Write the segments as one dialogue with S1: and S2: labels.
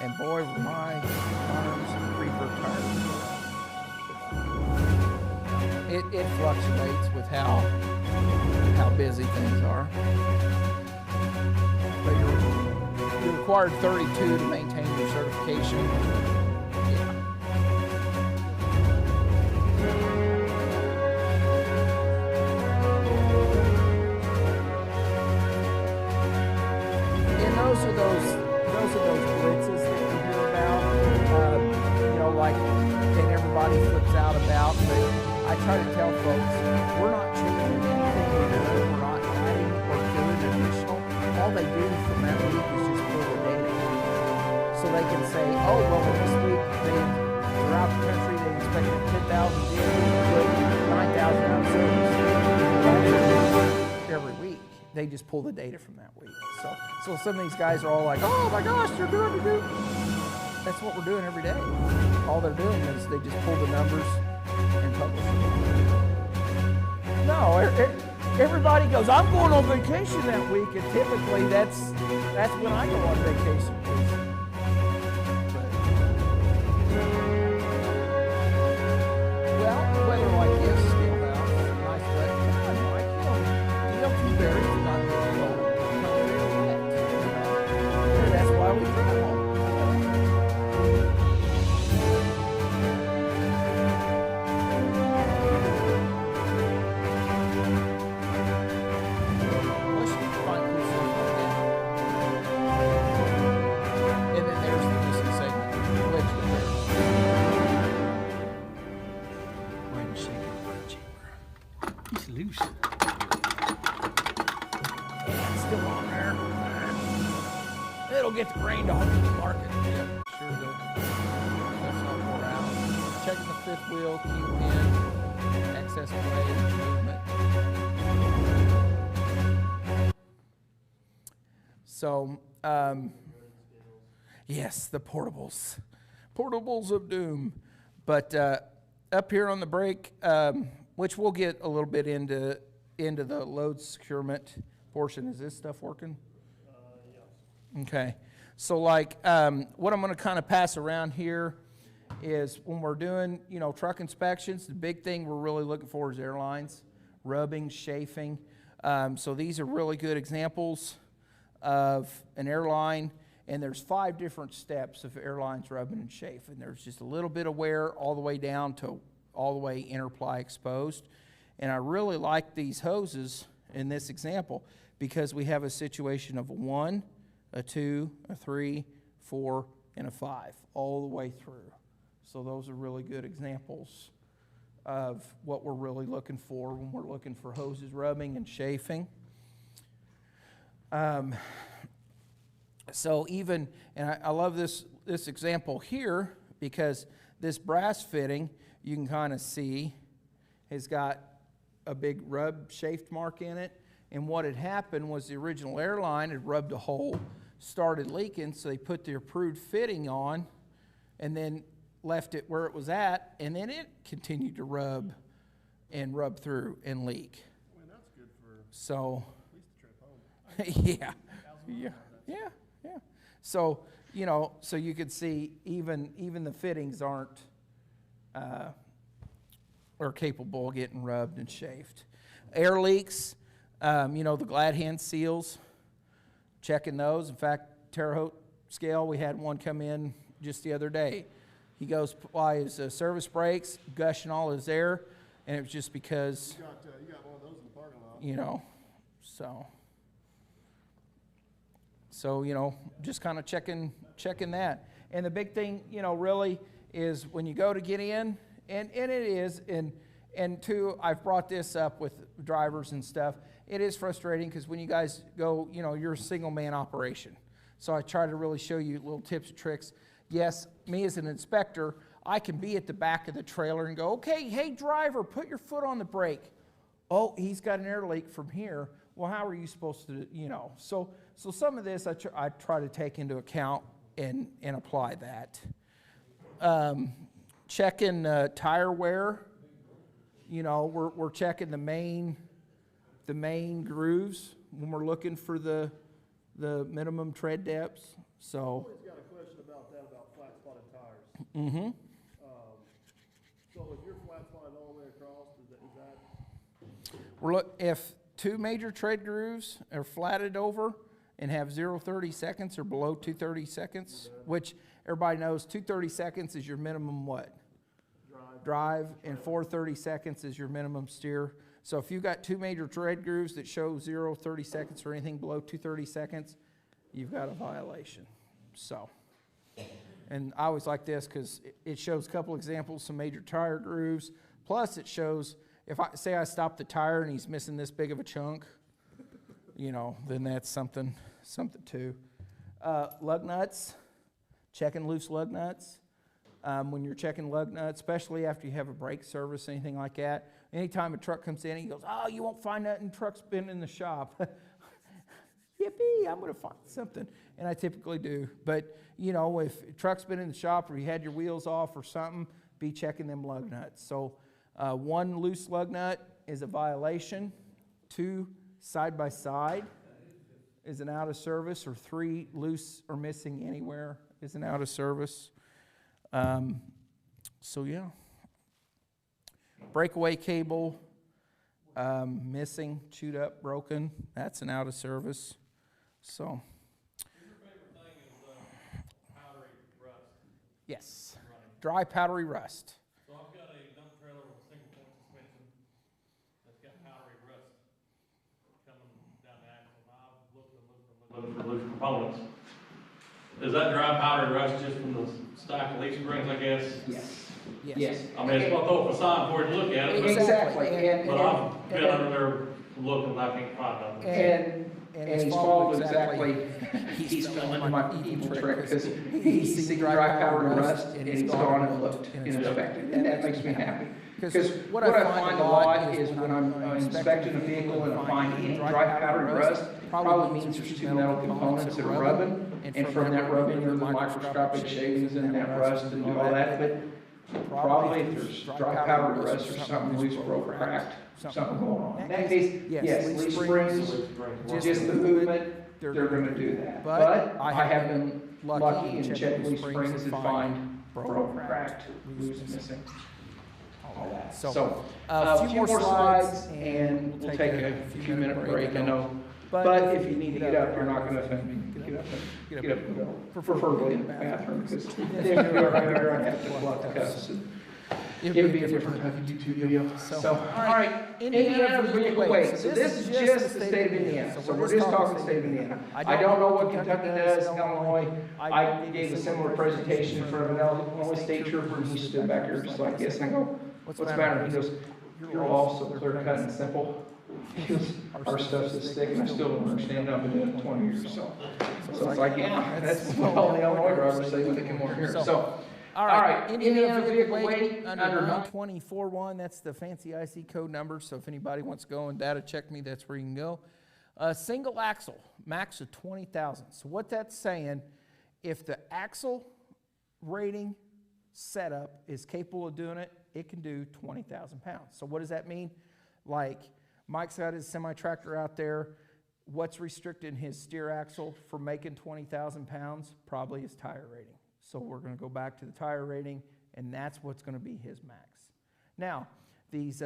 S1: And boy, were my arms revert tired. It fluctuates with how busy things are. But you're required 32 to maintain your certification. Yeah. And those are those blitzes that you hear about. Like, and everybody flips out about. But I try to tell folks, we're not changing anything we're doing. We're not adding or doing additional. All they do from that week is just pull the data. So they can say, oh, well, this week throughout the country they inspected 10,000 vehicles, put 9,000 out of service. Every week, they just pull the data from that week. So some of these guys are all like, oh my gosh, they're doing it. That's what we're doing every day. All they're doing is they just pull the numbers and publish them. No, everybody goes, I'm going on vacation that week, and typically that's when I go on vacation. Well, weather like this, Steelhouse, nice wet. D.O.T. berries are not very cold. That's why we travel. Get the grain to hold the market. Yeah, sure do. That's not more out. Checking the fifth wheel, kingpin, excess weight, movement. So, yes, the portables of doom. But up here on the brake, which we'll get a little bit into the load securement portion. Is this stuff working? Yes. Okay. So like what I'm going to kind of pass around here is when we're doing, truck inspections, the big thing we're really looking for is airlines, rubbing, chafing. So these are really good examples of an airline, and there's 5 different steps of airlines rubbing and chafing. There's just a little bit of wear all the way down to all the way interply exposed. And I really like these hoses in this example because we have a situation of a 1, a 2, a 3, 4, and a 5, all the way through. So those are really good examples of what we're really looking for when we're looking for hoses rubbing and chafing. So even, and I love this example here because this brass fitting, you can kind of see, has got a big rub chafed mark in it. And what had happened was the original airline had rubbed a hole, started leaking, so they put the approved fitting on and then left it where it was at, and then it continued to rub through and leak.
S2: Well, that's good for
S1: so,
S2: at least the trip home.
S1: yeah. So, so you could see even the fittings are capable of getting rubbed and chafed. Air leaks. The glad hand seals, checking those. In fact, Terre Haute scale, we had one come in just the other day. He goes by his service brakes, gushing all his air, and it was just because
S2: you got one of those in the parking lot.
S1: So just kind of checking that. And the big thing, really is when you go to get in, and it is, and two, I've brought this up with drivers and stuff. It is frustrating because when you guys go, you're a single man operation. So I try to really show you little tips and tricks. Yes, me as an inspector, I can be at the back of the trailer and go, okay, hey driver, put your foot on the brake. Oh, he's got an air leak from here. Well, how are you supposed to, So some of this I try to take into account and apply that. Checking tire wear. We're checking the main grooves when we're looking for the minimum tread depths. So.
S2: I've always got a question about about that, about flat spotted tires.
S1: Mm-hmm.
S2: So if you're flat spotted all the way across, is that?
S1: Well, look, if two major tread grooves are flatted over and have 0 30 seconds or below 2 30 seconds, which everybody knows 2 30 seconds is your minimum what? Drive, and 4 30 seconds is your minimum steer. So if you've got two major tread grooves that show 0 30 seconds or anything below 2 30 seconds, you've got a violation. So, and I always like this because it shows a couple examples, some major tire grooves, plus it shows, if I say I stop the tire and he's missing this big of a chunk, you know, then that's something too. Lug nuts, checking loose lug nuts. When you're checking lug nuts, especially after you have a brake service, anything like that, anytime a truck comes in, he goes, oh, you won't find nothing, truck's been in the shop. Yippee, I'm going to find something. And I typically do. But, you know, if a truck's been in the shop or you had your wheels off or something, be checking them lug nuts. So one loose lug nut is a violation. 2 side by side is an out of service, or 3 loose or missing anywhere is an out of service. So yeah, breakaway cable, missing, chewed up, broken, that's an out of service. So.
S3: Your favorite thing is powdery rust.
S1: Yes,
S3: Running.
S1: dry powdery rust.
S3: So I've got a dump trailer with a single point suspension that's got powdery rust coming down the axle. Now I've looking for loose components. Is that dry powdery rust just from the stack of leaf springs, I guess?
S1: Yes.
S3: I mean, it's gonna throw up a sign for you to look at it,
S1: Exactly.
S3: but I've been under there looking and I can't find nothing.
S4: And he's followed exactly, he's filling my evil trick, because he's seen dry powder and rust, and he's gone and looked and inspected, and that makes me happy. Because what I find a lot is when I'm inspecting a vehicle and I find any dry powder and rust, probably means there's two metal components that are rubbing, and from that rubbing, there's the microscopic shavings in that rust and do all that, but probably if there's dry powder and rust or something loose, broke, cracked, something going on. In that case, yes, leaf springs, just the movement, they're gonna do that. But I have been lucky and checked leaf springs and find broke, cracked, loose, missing, all that. So, a few more slides and we'll take a few minute break, I know. But if you need to get up, you're not gonna offend me. Get up and go, preferably in the bathroom, because then you're gonna have to block the cuffs. It would be a different type of YouTube video. So, all right, Indiana vehicle weight. So this is just the state of Indiana. So we're just talking state of Indiana. I don't know what Kentucky does, Illinois. I gave a similar presentation in front of an Illinois state trooper, and he stood back here just like this, and I go, what's the matter? He goes, you're all so clear cut and simple. He goes, our stuff's so thick, and I still don't understand it. I've been doing it 20 years, so it's like, yeah, that's what all the Illinois drivers say when they come over here. So. All right, Indiana vehicle weight under
S1: 124.1, that's the fancy IC code number, so if anybody wants to go and data check me, that's where you can go. Single axle, max of 20,000. So what that's saying, if the axle rating setup is capable of doing it, it can do 20,000 pounds. So what does that mean? Like, Mike's got his semi-tractor out there. What's restricting his steer axle from making 20,000 pounds? Probably his tire rating. So we're going to go back to the tire rating, and that's what's going to be his max. Now, these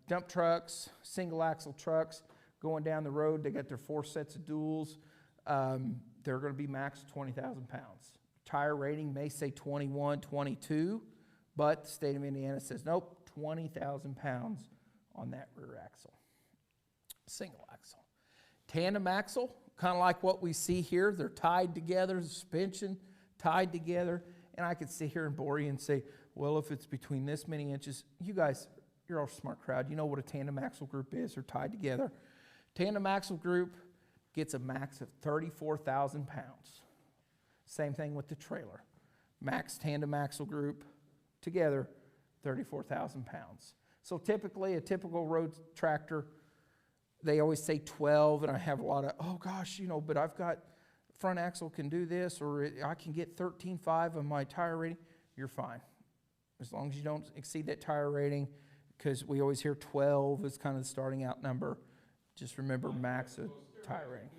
S1: dump trucks, single axle trucks, going down the road, they got their 4 sets of duals. They're going to be max 20,000 pounds. Tire rating may say 21, 22, but the state of Indiana says, nope, 20,000 pounds on that rear axle. Single axle. Tandem axle, kind of like what we see here. They're tied together, suspension tied together, and I could sit here and bore you and say, well, if it's between this many inches, you guys, you're all a smart crowd. You know what a tandem axle group is. They're tied together. Tandem axle group gets a max of 34,000 pounds. Same thing with the trailer. Max tandem axle group together, 34,000 pounds. So typically, a typical road tractor, they always say 12, and I have a lot of, oh gosh, you know, but I've got front axle can do this, or I can get 13.5 on my tire rating. You're fine. As long as you don't exceed that tire rating, because we always hear 12 is kind of the starting out number. Just remember max of tire rating.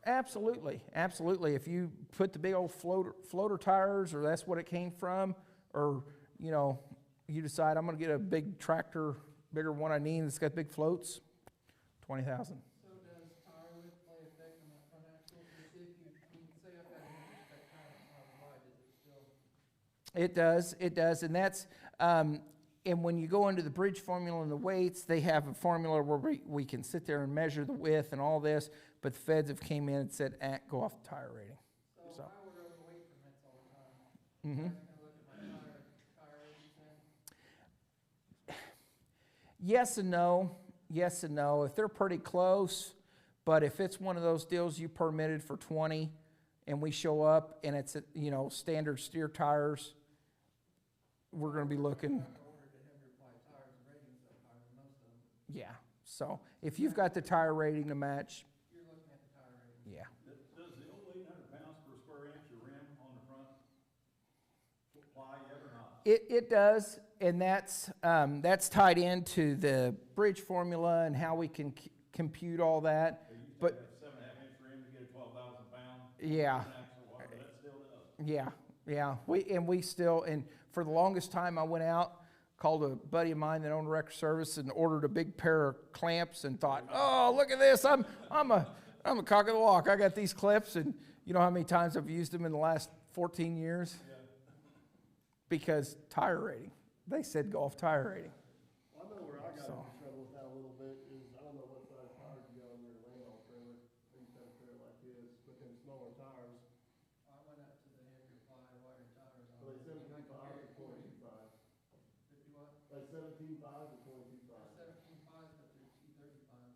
S1: Absolutely, absolutely. If you put the big old floater tires, or that's what it came from, or, you know, you decide I'm gonna get a big tractor, bigger one I need, that's got big floats, 20,000.
S4: So does tire width play effect on that front axle? Because if you, say I've got an inch tire on the wide, does it still?
S1: It does, and that's, and when you go into the bridge formula and the weights, they have a formula where we can sit there and measure the width and all this, but the feds have came in and said, go off the tire rating.
S4: So I order overweight permits all the time.
S1: Mm-hmm.
S4: I can look at my tire ratings then.
S1: Yes and no, yes and no. If they're pretty close, but if it's one of those deals you permitted for 20, and we show up and it's, you know, standard steer tires, we're gonna be looking. Yeah, so if you've got the tire rating to match.
S4: You're looking at the tire rating.
S1: Yeah.
S2: Does the old 800 pounds per square inch of rim on the front apply yet or not?
S1: It does, and that's tied into the bridge formula and how we can compute all that.
S2: They used to
S1: But
S2: have 7.5 inch rim to get a 12,000 pound.
S1: yeah,
S2: Axle wide, but that still does.
S1: yeah, we still, and for the longest time I went out, called a buddy of mine that owned a record service and ordered a big pair of clamps and thought, oh, look at this, I'm a cock of the walk. I got these clips, and you know how many times I've used them in the last 14 years?
S2: Yeah.
S1: Because tire rating. They said go off tire rating.
S2: Well, I know where I got
S1: So.
S2: into trouble with that a little bit is, I don't know what size tires you got on your Landau trailer. I used to have a trailer like this, but them smaller tires.
S4: I went up to the heavier ply, wider tires on
S2: Are they
S4: it.
S2: 17.5 or 22.5?
S4: 50 what?
S2: Like 17.5 or 22.5?
S4: 17.5s, but they're T35s.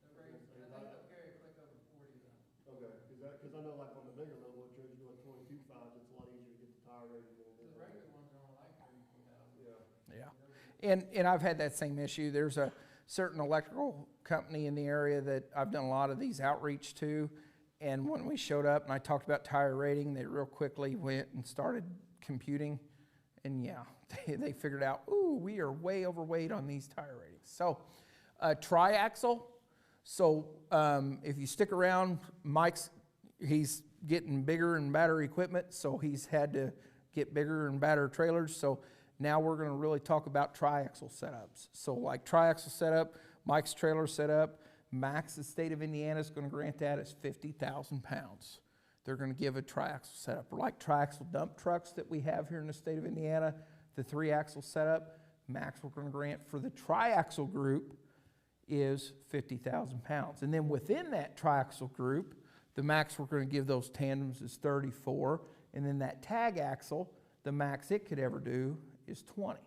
S4: They're very, I think they'll carry a click over 40 though.
S2: Okay, because I know like on the bigger level of trims, you go at 22.5s, it's a lot easier to get the tire rating than it
S4: The
S2: is.
S4: regular ones are only like 34,000.
S2: Yeah.
S1: Yeah. And I've had that same issue. There's a certain electrical company in the area that I've done a lot of these outreach to. And when we showed up and I talked about tire rating, they real quickly went and started computing. And yeah, they figured out, ooh, we are way overweight on these tire ratings. So triaxle. So if you stick around, he's getting bigger and badder equipment. So he's had to get bigger and badder trailers. So now we're going to really talk about triaxle setups. So like triaxle setup, Mike's trailer setup, max the state of Indiana is going to grant that as 50,000 pounds. They're going to give a triaxle setup. Like triaxle dump trucks that we have here in the state of Indiana, the 3-axle setup, max we're going to grant for the triaxle group is 50,000 pounds. And then within that triaxle group, the max we're going to give those tandems is 34. And then that tag axle, the max it could ever do is 20.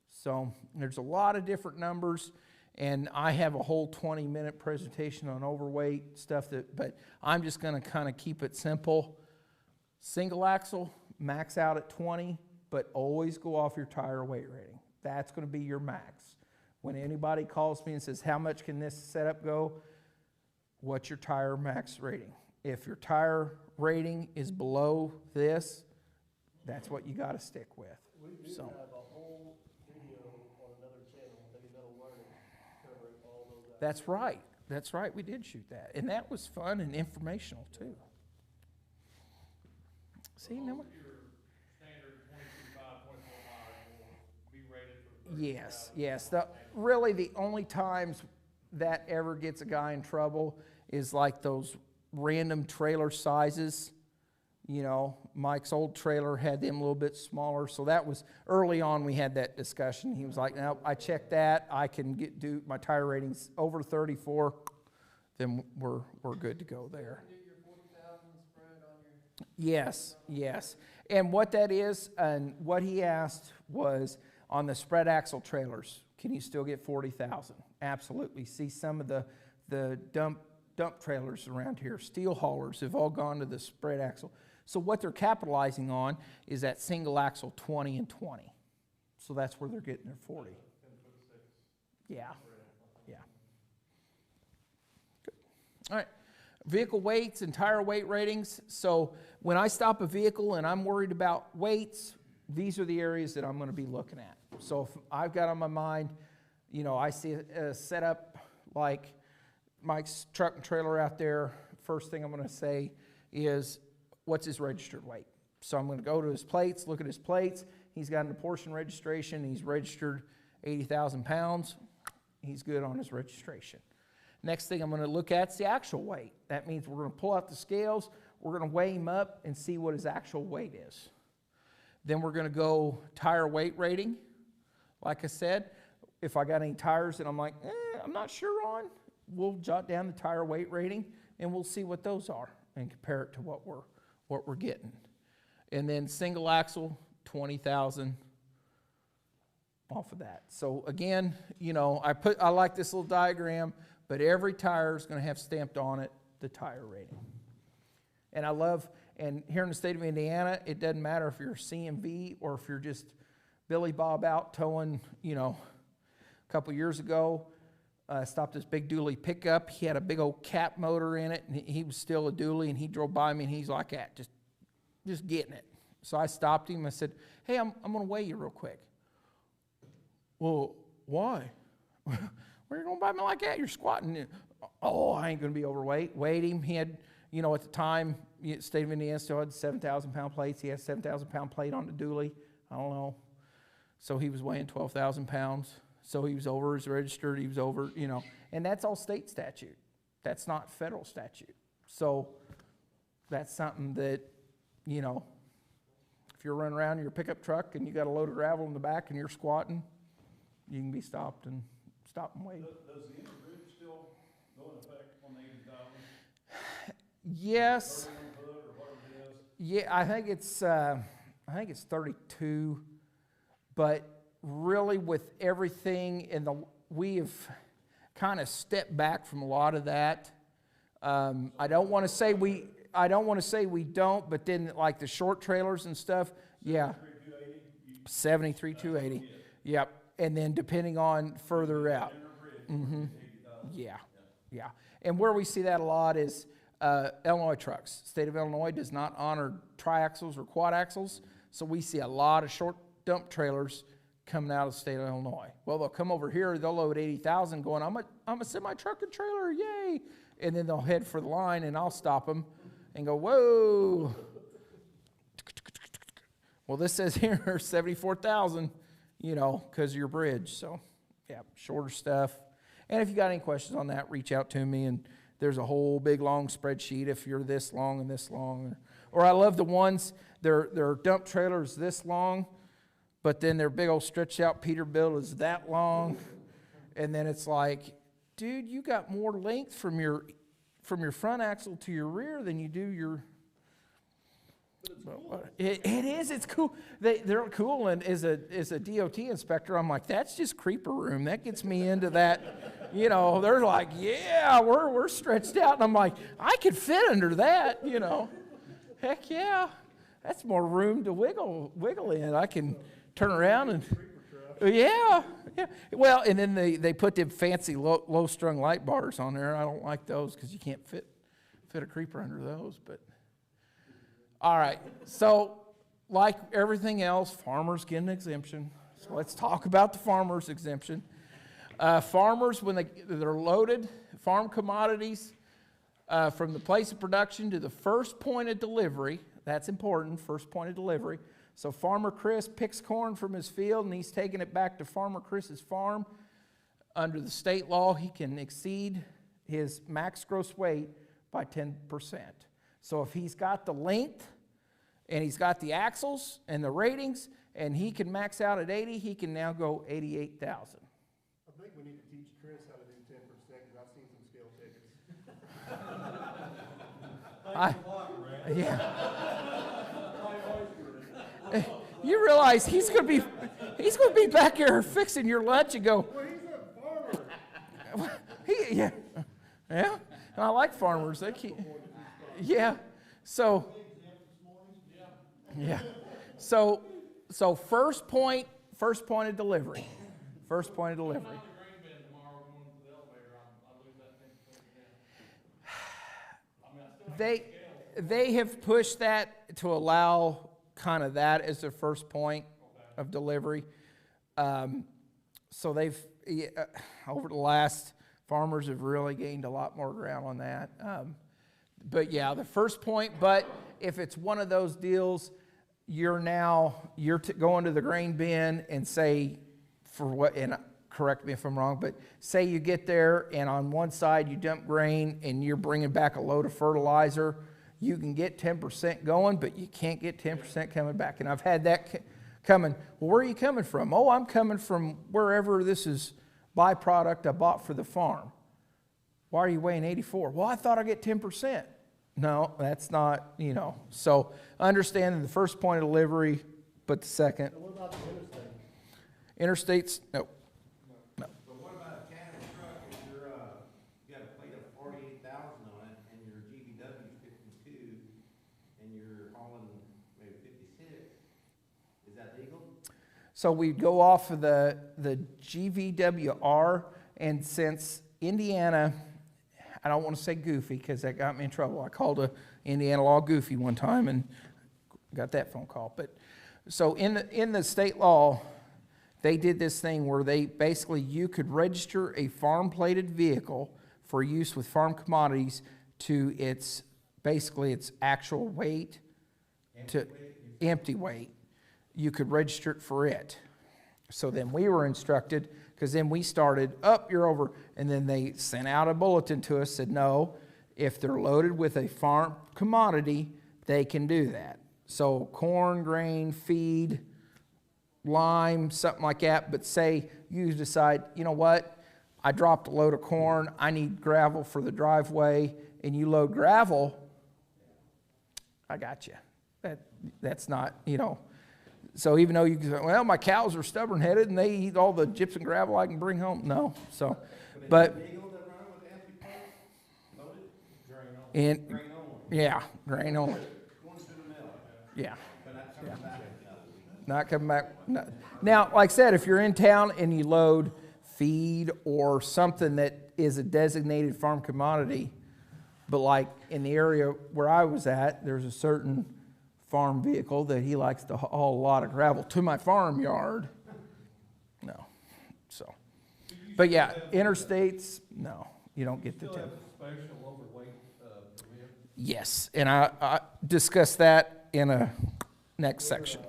S1: So there's a lot of different numbers, and I have a whole 20-minute presentation on overweight stuff, but I'm just going to kind of keep it simple. Single axle, max out at 20, but always go off your tire weight rating. That's going to be your max. When anybody calls me and says, how much can this setup go? What's your tire max rating? If your tire rating is below this, that's what you got to stick with.
S2: We do
S1: So.
S2: have a whole video on another channel, Heavy Metal Learning, covering all those.
S1: That's right. That's right. We did shoot that. And that was fun and informational, too. See, now we're-
S3: Your standard 22.5, 24.5 will be rated for.
S1: yes, yes. Really, the only times that ever gets a guy in trouble is like those random trailer sizes. You know, Mike's old trailer had them a little bit smaller. So that was early on we had that discussion. He was like, no, I checked that. I can do my tire ratings over 34. Then we're good to go there.
S4: Do your 40,000 spread on your.
S1: Yes, yes. And what that is, and what he asked was on the spread axle trailers, can you still get 40,000? Absolutely. See some of the dump trailers around here, steel haulers have all gone to the spread axle. So what they're capitalizing on is that single axle 20 and 20. So that's where they're getting their 40. Yeah, yeah. Good. All right. Vehicle weights and tire weight ratings. So when I stop a vehicle and I'm worried about weights, these are the areas that I'm going to be looking at. So if I've got on my mind, you know, I see a setup like Mike's truck and trailer out there, first thing I'm going to say is, what's his registered weight? So I'm going to go to his plates, look at his plates. He's got an apportion registration. He's registered 80,000 pounds. He's good on his registration. Next thing I'm going to look at is the actual weight. That means we're going to pull out the scales. We're going to weigh him up and see what his actual weight is. Then we're going to go tire weight rating. Like I said, if I got any tires that I'm like, I'm not sure on, we'll jot down the tire weight rating and we'll see what those are and compare it to what we're getting. And then single axle, 20,000 off of that. So again, you know, I like this little diagram, but every tire is going to have stamped on it the tire rating. And I love, and here in the state of Indiana, it doesn't matter if you're a CMV or if you're just Billy Bob out towing, you know. A couple years ago, I stopped this big dually pickup. He had a big old cap motor in it, and he was still a dually, and he drove by me, and he's like that, just getting it. So I stopped him. I said, hey, I'm going to weigh you real quick. Well, why? Why are you going by me like that? You're squatting. Oh, I ain't going to be overweight. Weighed him. He had, you know, at the time, state of Indiana still had 7,000-pound plates. He had a 7,000-pound plate on the dually. I don't know. So he was weighing 12,000 pounds. So he was over his registered. He was over, you know. And that's all state statute. That's not federal statute. So that's something that, you know, if you're running around in your pickup truck and you got a load of gravel in the back and you're squatting, you can be stopped and weighed.
S2: Does the interbridge still go in effect on the 80,000?
S1: Yes.
S2: 31 foot or whatever it is?
S1: Yeah, I think it's 32, but really with everything we have kind of stepped back from a lot of that. I don't want to say we don't, but then like the short trailers and stuff, yeah. 73,280. Yep. And then depending on further out. Mm-hmm. Yeah. Yeah. And where we see that a lot is Illinois trucks. State of Illinois does not honor triaxles or quad axles, so we see a lot of short dump trailers coming out of the state of Illinois. Well, they'll come over here, they'll load 80,000 going, I'm a semi-truck and trailer, yay! And then they'll head for the line, and I'll stop them and go, whoa! Well, this says here 74,000, you know, because of your bridge. So, yeah, shorter stuff. And if you got any questions on that, reach out to me, and there's a whole big long spreadsheet if you're this long and this long. Or I love the ones, they're dump trailers this long, but then their big old stretched out Peterbilt is that long. And then it's like, dude, you got more length from your front axle to your rear than you do your... It is. It's cool. They're cool, and as a D.O.T. inspector, I'm like, that's just creeper room. That gets me into that. You know, they're like, yeah, we're stretched out, and I'm like, I could fit under that. You know, heck yeah, that's more room to wiggle in. I can turn around and yeah. Well, and then they put them fancy low strung light bars on there. I don't like those because you can't fit a creeper under those, but. All right, so like everything else, farmers get an exemption. So let's talk about the farmer's exemption. Farmers, when they're loaded, farm commodities, from the place of production to the first point of delivery, that's important, first point of delivery. So Farmer Chris picks corn from his field and he's taking it back to Farmer Chris's farm. Under the state law, he can exceed his max gross weight by 10%. So if he's got the length and he's got the axles and the ratings and he can max out at 80, he can now go 88,000.
S2: I think we need to teach Chris how to do 10% because I've seen some scale tickets.
S1: Yeah. You realize he's going to be back here fixing your lunch and go.
S2: Well, he's a farmer.
S1: Yeah. And I like farmers. They keep. Yeah. So. Yeah. So first point of delivery. First point of delivery. They have pushed that to allow kind of that as their first point of delivery. So they've over the last farmers have really gained a lot more ground on that. But yeah, the first point, but if it's one of those deals, you're going to the grain bin and say, for what, and correct me if I'm wrong, but say you get there and on one side you dump grain and you're bringing back a load of fertilizer, you can get 10% going, but you can't get 10% coming back. And I've had that coming. Well, where are you coming from? Oh, I'm coming from wherever this is byproduct I bought for the farm. Why are you weighing 84? Well, I thought I'd get 10%. No, that's not, So understanding the first point of delivery, but the second.
S2: And what about the interstate?
S1: Interstates, no.
S5: But what about a Canada truck if you got a plate of 48,000 on it and your GVW is 52 and you're hauling maybe 56? Is that legal?
S1: So we go off of the GVWR, and since Indiana, I don't want to say goofy because that got me in trouble. I called a Indiana law goofy one time and got that phone call. But so in the state law, they did this thing where they basically, you could register a farm plated vehicle for use with farm commodities to its actual weight, empty weight. You could register it for it. So then we were instructed, because then we started, you're over, and then they sent out a bulletin to us, said no, if they're loaded with a farm commodity, they can do that. So corn, grain, feed, lime, something like that, but say you decide, you know what, I dropped a load of corn, I need gravel for the driveway, and you load gravel, I got you. That's not, So even though you can say, well, my cows are stubborn-headed and they eat all the gypsum gravel I can bring home. No, so, but, yeah, grain only. Yeah. Not coming back. No. Now, like I said, if you're in town and you load feed or something that is a designated farm commodity, but like in the area where I was at, there's a certain farm vehicle that he likes to haul a lot of gravel to my farm yard. No. So, but yeah, interstates, no, you don't get the
S3: Still have
S1: 10.
S3: special overweight permit?
S1: Yes, and I discuss that in a next section.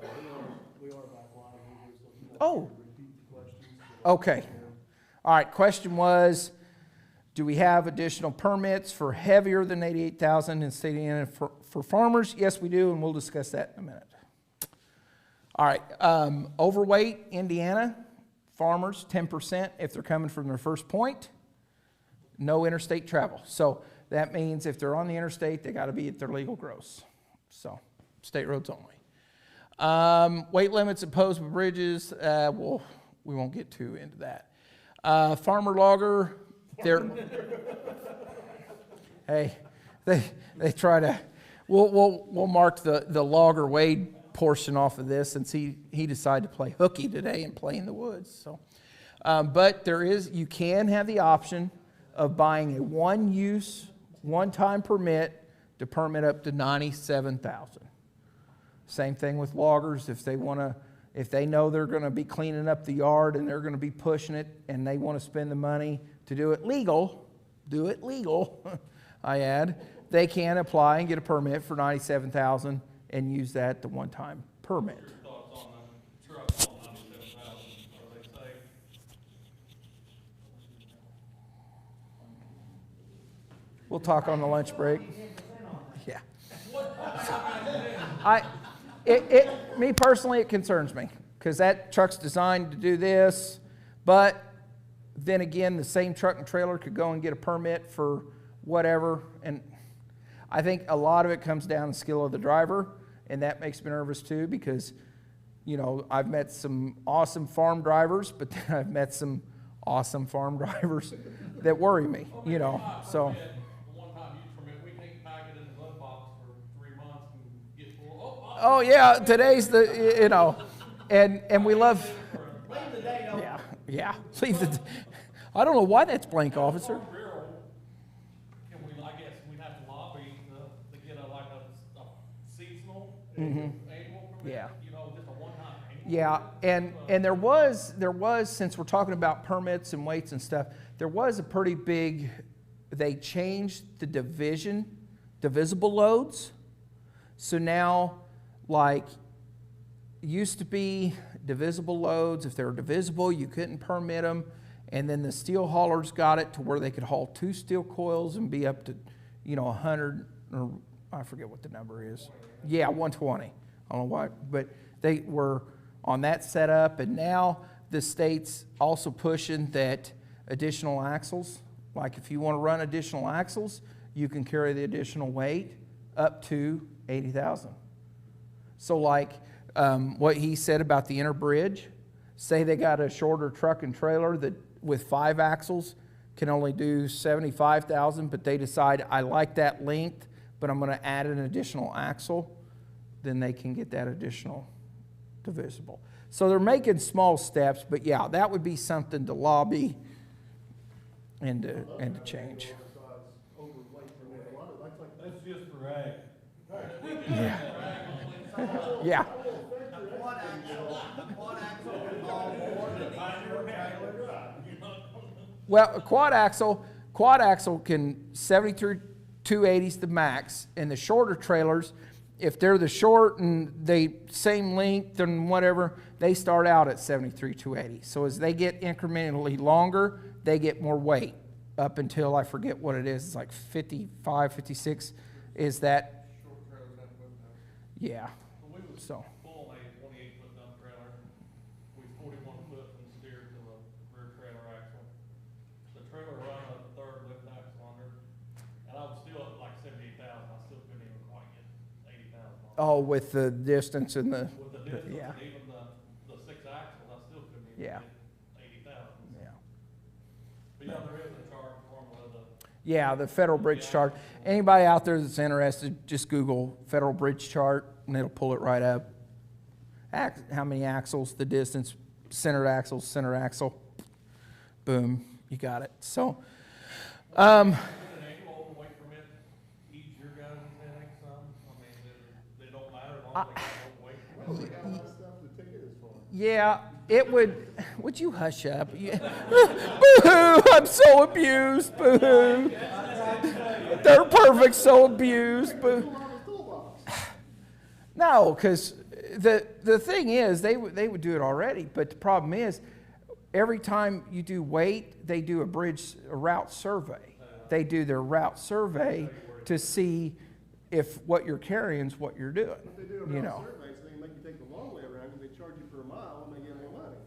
S2: We are back live over, so if you want
S1: Oh.
S2: to repeat the questions.
S1: Okay. All right, question was, do we have additional permits for heavier than 88,000 in state of Indiana for farmers? Yes, we do, and we'll discuss that in a minute. All right, overweight, Indiana, farmers, 10% if they're coming from their first point. No interstate travel. So that means if they're on the interstate, they got to be at their legal gross. So state roads only. Weight limits imposed by bridges, we won't get too into that. Farmer logger, hey, they try to, we'll mark the logger Wade portion off of this since he decided to play hooky today and play in the woods. So, but you can have the option of buying a one-time permit to permit up to 97,000. Same thing with loggers. If they know they're going to be cleaning up the yard and they're going to be pushing it and they want to spend the money to do it legal, I add, they can apply and get a permit for 97,000 and use that the one-time permit.
S3: Your thoughts on the truck on 97,000, are they safe?
S1: We'll talk on the lunch break. Yeah. Me personally, it concerns me because that truck's designed to do this, but then again, the same truck and trailer could go and get a permit for whatever, and I think a lot of it comes down to the skill of the driver, and that makes me nervous too because, I've met some awesome farm drivers, but then I've met some awesome farm drivers that worry me, so.
S3: The one-time use permit, we can't pack it in the glove box for 3 months and get full.
S1: Oh yeah, today's and we love. Yeah. Leave the. I don't know why that's blank, officer.
S3: Can we? I guess we'd have to lobby to get a seasonal annual permit.
S1: Yeah.
S3: Just a one-time annual.
S1: Yeah, and there was since we're talking about permits and weights and stuff, there was a pretty big. They changed the division divisible loads. So now, like, used to be divisible loads. If they were divisible, you couldn't permit them. And then the steel haulers got it to where they could haul 2 steel coils and be up to, 100, or I forget what the number is. Yeah, 120. I don't know why, but they were on that setup. And now the state's also pushing that additional axles, like if you want to run additional axles, you can carry the additional weight up to 80,000. So like what he said about the inner bridge, say they got a shorter truck and trailer that with 5 axles can only do 75,000, but they decide I like that length, but I'm going to add an additional axle, then they can get that additional divisible. So they're making small steps, but yeah, that would be something to lobby and to change.
S3: That's just for ag.
S1: Yeah. Yeah. Well, a quad axle can 73 280s the max, and the shorter trailers, if they're the short and they same length and whatever, they start out at 73 280. So as they get incrementally longer, they get more weight up until I forget what it is. It's like 55, 56. Is that? Yeah. So.
S3: Full a 28-foot dump trailer. We 41 foot from steer to the rear trailer axle. The trailer run a third lift axle under, and I was still at like 78,000. I still couldn't even quite get 80,000.
S1: Oh, with the distance and the.
S3: With the distance,
S1: Yeah.
S3: and even the 6 axles, I still couldn't even
S1: Yeah.
S3: get 80,000.
S1: Yeah.
S3: But yeah, there is a charge formula to.
S1: Yeah, the federal bridge chart. Anybody out there that's interested, just Google federal bridge chart and it'll pull it right up. How many axles, the distance, center axle, boom, you got it. So,
S3: Would an annual overweight permit ease your guys' headache some? I mean, they don't matter as long as they got overweight.
S2: Well, they got my stuff the ticket is for.
S1: yeah, it would you hush up? Boo-hoo, I'm so abused, boo-hoo. They're perfect, so abused, boo. No, because the thing is, they would do it already, but the problem is, every time you do weight, they do a route survey. They do their route survey to see if what you're carrying is what you're doing.
S2: If they do a route survey, so they can make you take the long way around, because they charge you for a mile and they get more money.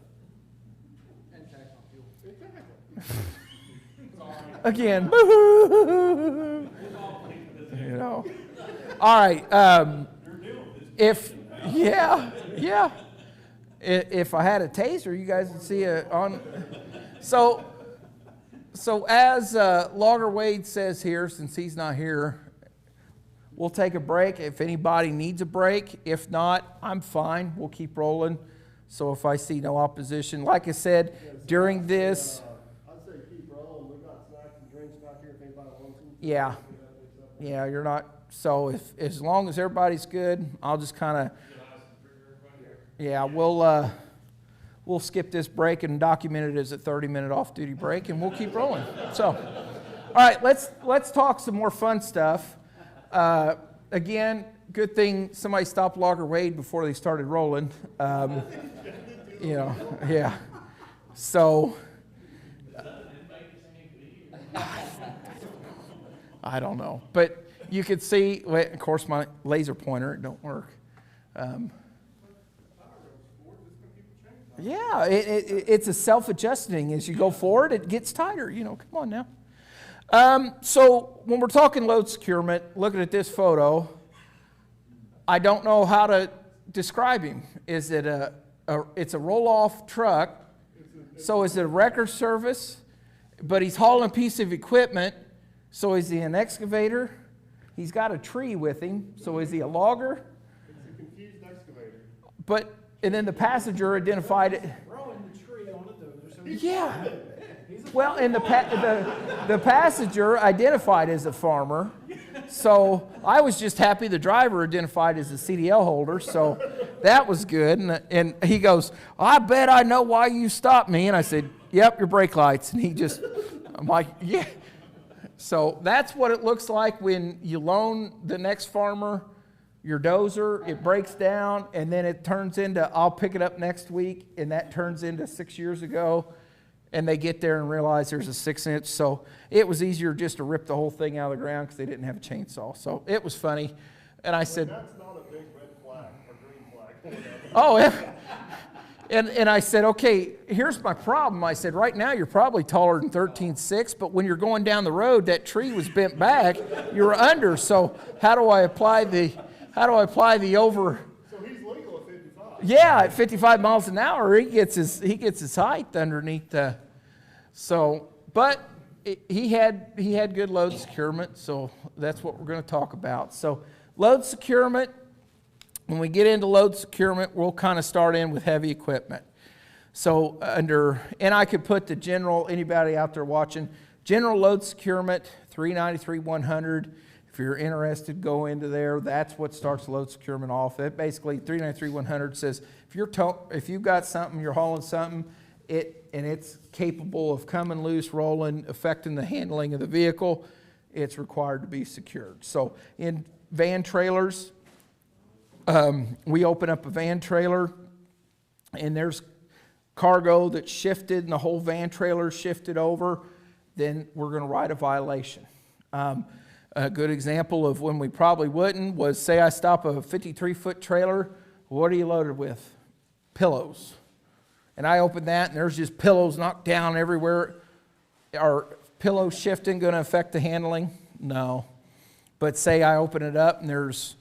S2: And tax on fuel. Exactly.
S1: Again, boo-hoo. All right. If I had a taser, you guys would see it on. So as Logger Wade says here, since he's not here, we'll take a break if anybody needs a break. If not, I'm fine. We'll keep rolling. So if I see no opposition, like I said, during this.
S2: I'd say keep rolling. We've got snacks and drinks back here if anybody wants them.
S1: Yeah. Yeah, you're not. So as long as everybody's good, I'll just kind of. Yeah, we'll skip this break and document it as a 30-minute off-duty break, and we'll keep rolling. So, all right, let's talk some more fun stuff. Again, good thing somebody stopped Logger Wade before they started rolling. Yeah. So, I don't know, but you could see. Of course, my laser pointer don't work. Yeah, it's a self-adjusting. As you go forward, it gets tighter. Come on now. So when we're talking load securement, looking at this photo, I don't know how to describe him. Is it it's a roll-off truck? So is it a record service? But he's hauling a piece of equipment. So is he an excavator? He's got a tree with him. So is he a logger?
S2: It's a confused excavator.
S1: And then the passenger identified it.
S6: Throwing the tree on it, though.
S1: Yeah. Well, and the passenger identified as a farmer. So I was just happy the driver identified as a CDL holder. So that was good. And he goes, I bet I know why you stopped me. And I said, yep, your brake lights. And I'm like, yeah. So that's what it looks like when you loan the next farmer your dozer, it breaks down, and then it turns into, I'll pick it up next week, and that turns into 6 years ago, and they get there and realize there's a 6-inch. So it was easier just to rip the whole thing out of the ground because they didn't have a chainsaw. So it was funny. And I said,
S2: That's not a big red flag or green flag.
S1: oh, yeah. And I said, okay, here's my problem. I said, right now you're probably taller than 13.6, but when you're going down the road, that tree was bent back, you're under. So how do I apply the over?
S2: So he's legal at 55.
S1: Yeah, at 55 miles an hour, he gets his height underneath the. So, but he had good load securement, so that's what we're going to talk about. So, load securement. When we get into load securement, we'll kind of start in with heavy equipment. So and I could put the general, anybody out there watching, general load securement, 393-100. If you're interested, go into there. That's what starts load securement off. It basically, 393-100 says, if you've got something, you're hauling something, and it's capable of coming loose, rolling, affecting the handling of the vehicle, it's required to be secured. So in van trailers, we open up a van trailer, and there's cargo that's shifted, and the whole van trailer shifted over, then we're going to write a violation. A good example of when we probably wouldn't was, say I stop a 53-foot trailer, what are you loaded with? Pillows. And I open that, and there's just pillows knocked down everywhere. Are pillows shifting going to affect the handling? No. But say I open it up, and there's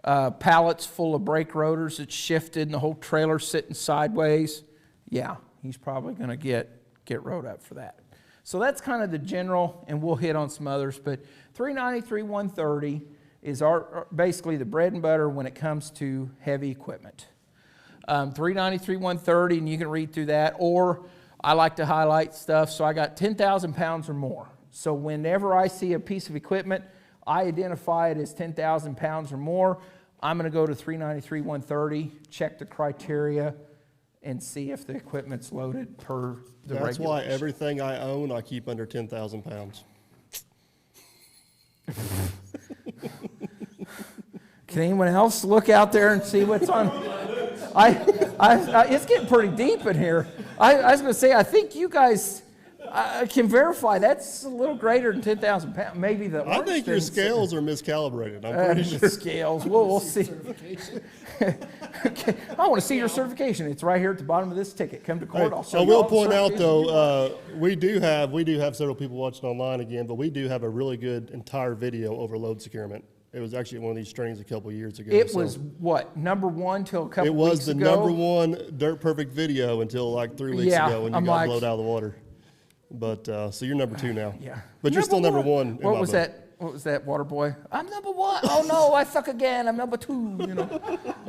S1: pallets full of brake rotors that's shifted and the whole trailer's sitting sideways, yeah, he's probably going to get wrote up for that. So that's kind of the general, and we'll hit on some others, but 393-130 is basically the bread and butter when it comes to heavy equipment. 393-130, and you can read through that, or I like to highlight stuff, so I got 10,000 pounds or more. So whenever I see a piece of equipment, I identify it as 10,000 pounds or more. I'm going to go to 393-130, check the criteria, and see if the equipment's loaded per the
S2: That's why
S1: regulation.
S2: everything I own, I keep under 10,000 pounds.
S1: Can anyone else look out there and see what's on? It's getting pretty deep in here. I was going to say, I think you guys can verify that's a little greater than 10,000 pounds. Maybe the
S2: I think your scales are miscalibrated. I'm pretty sure.
S1: The scales. We'll see. Okay. I want to see your certification. It's right here at the bottom of this ticket. Come to court. I'll show
S2: I
S1: you
S2: will
S1: all the
S2: point out
S1: certifications
S2: though, we do have several people watching online again, but we do have a really good entire video over load securement. It was actually one of these trainings a couple years ago.
S1: It was what, #1 till a couple
S2: It
S1: weeks
S2: was the
S1: ago?
S2: #1 dirt perfect video until like 3 weeks
S1: Yeah,
S2: ago when you
S1: I'm
S2: got
S1: like-
S2: blowed out of the water. But so you're #2 now.
S1: Yeah.
S2: But you're still #1. in
S1: What
S2: my
S1: was
S2: book.
S1: that? What was that, water boy? I'm #1. Oh no, I suck again. I'm #2. You know.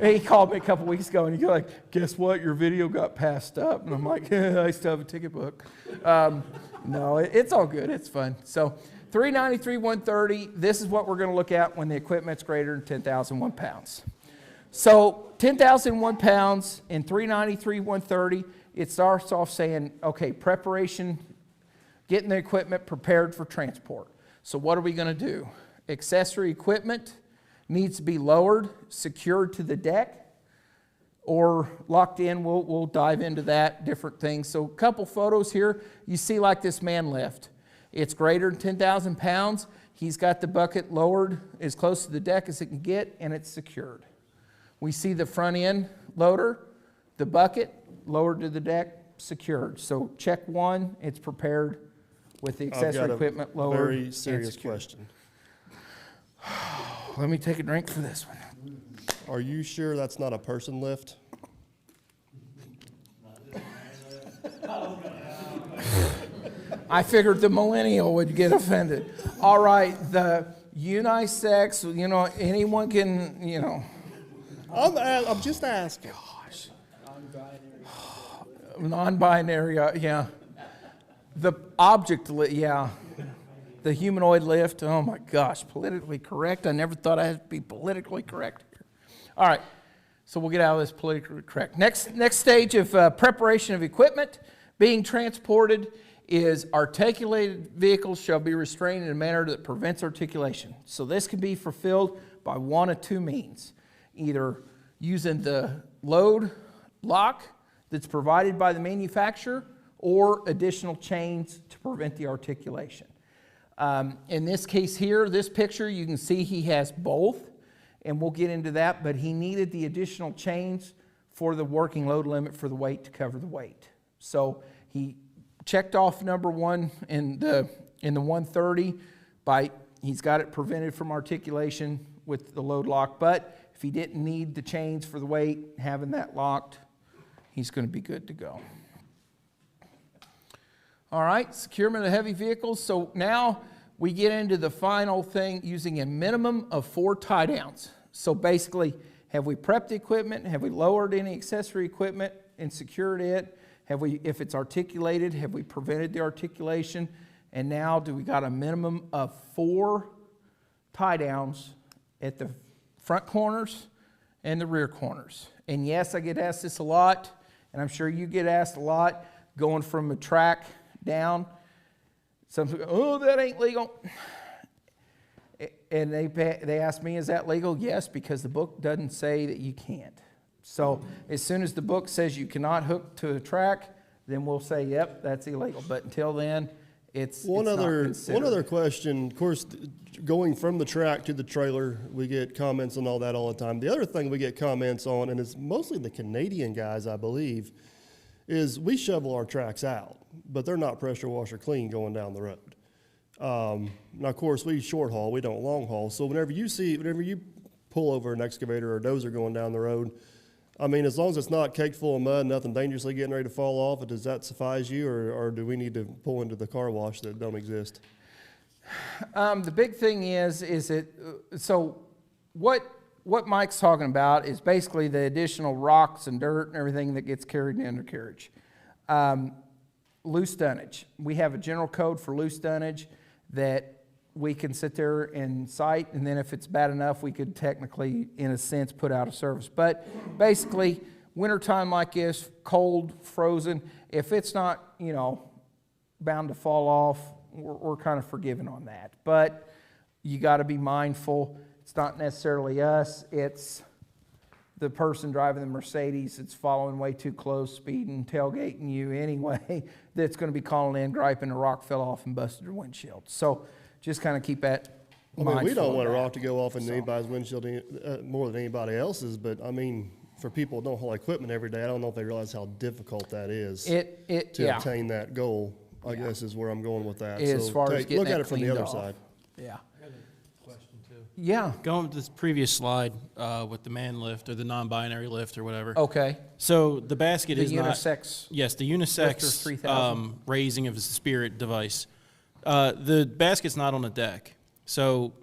S1: He called me a couple weeks ago, and he's like, "Guess what? Your video got passed up." And I'm like, "Yeah, I still have a ticket book." No, it's all good. It's fun. So 393-130. This is what we're going to look at when the equipment's greater than 10,001 pounds. So 10,001 pounds in 393-130. It starts off saying, okay, preparation, getting the equipment prepared for transport. So what are we going to do? Accessory equipment needs to be lowered, secured to the deck, or locked in. We'll dive into that, different things. So a couple photos here. You see like this man lift. It's greater than 10,000 pounds. He's got the bucket lowered as close to the deck as it can get, and it's secured. We see the front end loader, the bucket lowered to the deck, secured. So check one, it's prepared with the accessory equipment lowered.
S2: Very
S1: and
S2: serious
S1: secured.
S2: question.
S1: Let me take a drink for this one.
S2: Are you sure that's not a person lift?
S1: I figured the millennial would get offended. All right, the unisex, you know, anyone can, you know.
S2: I'm just asking.
S1: Gosh. Non-binary, yeah. The object, yeah. The humanoid lift, oh my gosh, politically correct. I never thought I had to be politically correct here. All right, so we'll get out of this politically correct. Next stage of preparation of equipment, being transported. is articulated vehicles shall be restrained in a manner that prevents articulation. So this can be fulfilled by one of two means. Either using the load lock that's provided by the manufacturer or additional chains to prevent the articulation. In this case here, this picture, you can see he has both, and we'll get into that, but he needed the additional chains for the working load limit for the weight to cover the weight. So he checked off number one in the 130 by, he's got it prevented from articulation with the load lock, but if he didn't need the chains for the weight, having that locked, he's going to be good to go. All right, securement of heavy vehicles. So now we get into the final thing, using a minimum of 4 tie downs. So basically, have we prepped the equipment? Have we lowered any accessory equipment and secured it? Have we, if it's articulated, have we prevented the articulation? And now do we got a minimum of 4 tie downs at the front corners and the rear corners? And yes, I get asked this a lot, and I'm sure you get asked a lot, going from a track down. Some people go, oh, that ain't legal. And they ask me, is that legal? Yes, because the book doesn't say that you can't. So as soon as the book says you cannot hook to a track, then we'll say, yep, that's illegal. But until then, it's
S2: One
S1: not
S2: other
S1: considered.
S2: question. Of course, going from the track to the trailer, we get comments on all that all the time. The other thing we get comments on, and it's mostly the Canadian guys, I believe, is we shovel our tracks out, but they're not pressure washer clean going down the road. Now, of course, we short haul, we don't long haul. So whenever you pull over an excavator or a dozer going down the road, I mean, as long as it's not caked full of mud, nothing dangerously getting ready to fall off, does that suffice you, or do we need to pull into the car wash that don't exist?
S1: The big thing is so what Mike's talking about is basically the additional rocks and dirt and everything that gets carried in the undercarriage. Loose dunnage. We have a general code for loose dunnage that we can sit there and cite, and then if it's bad enough, we could technically, in a sense, put out of service. But basically, wintertime like this, cold, frozen, if it's not, bound to fall off, we're kind of forgiven on that. But you got to be mindful. It's not necessarily us. It's the person driving the Mercedes that's following way too close, speeding, tailgating you anyway, that's going to be calling in, griping a rock fell off and busted their windshield. So just kind of keep that mindful.
S2: I mean, we don't want a
S1: of that.
S2: rock to go off into anybody's windshield more than anybody else's, but I mean, for people who don't haul equipment every day, I don't know if they realize how difficult that is to obtain that goal, I guess is where I'm going with that.
S1: As far as getting
S2: look at
S1: that
S2: it from the
S1: cleaned
S2: other
S1: off.
S2: side.
S1: Yeah.
S6: I got a question too.
S1: Yeah.
S7: Going with this previous slide with the man lift or the non-binary lift or whatever.
S1: Okay.
S7: So the basket
S1: The
S7: is not...
S1: unisex.
S7: Yes, the
S1: Lifter
S7: unisex
S1: 3000.
S7: raising of the spirit device. The basket's not on the deck. So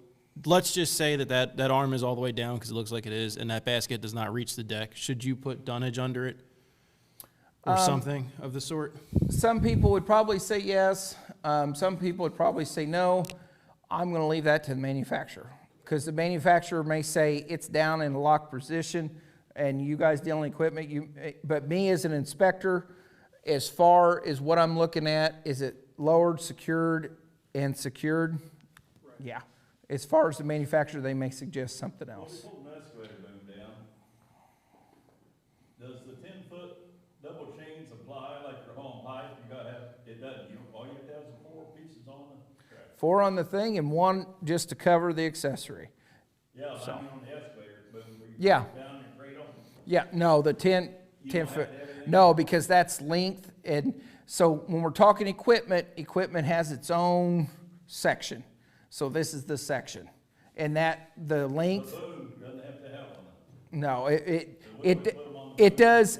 S7: let's just say that arm is all the way down because it looks like it is, and that basket does not reach the deck. Should you put dunnage under it or something of the sort?
S1: Some people would probably say yes. Some people would probably say no. I'm going to leave that to the manufacturer, because the manufacturer may say it's down in a locked position and you guys dealing with equipment. But me as an inspector, as far as what I'm looking at, is it lowered, secured, and secured? Right. Yeah. As far as the manufacturer, they may suggest something else.
S3: When we pull an excavator boom down, does the 10-foot double chains apply like you're hauling pipe? You gotta have, it doesn't, all you have to have is 4 pieces on the track.
S1: 4 on the thing and 1 just to cover the accessory.
S3: Yeah, I mean on the excavator boom, where you
S1: Yeah.
S3: put it down and grade on.
S1: Yeah, no, the 10
S3: You don't
S1: foot.
S3: have to have anything?
S1: No, because that's length. And so when we're talking equipment has its own section. So this is the section. And that, the length,
S3: Boom doesn't have to have on it.
S1: no,
S3: It does.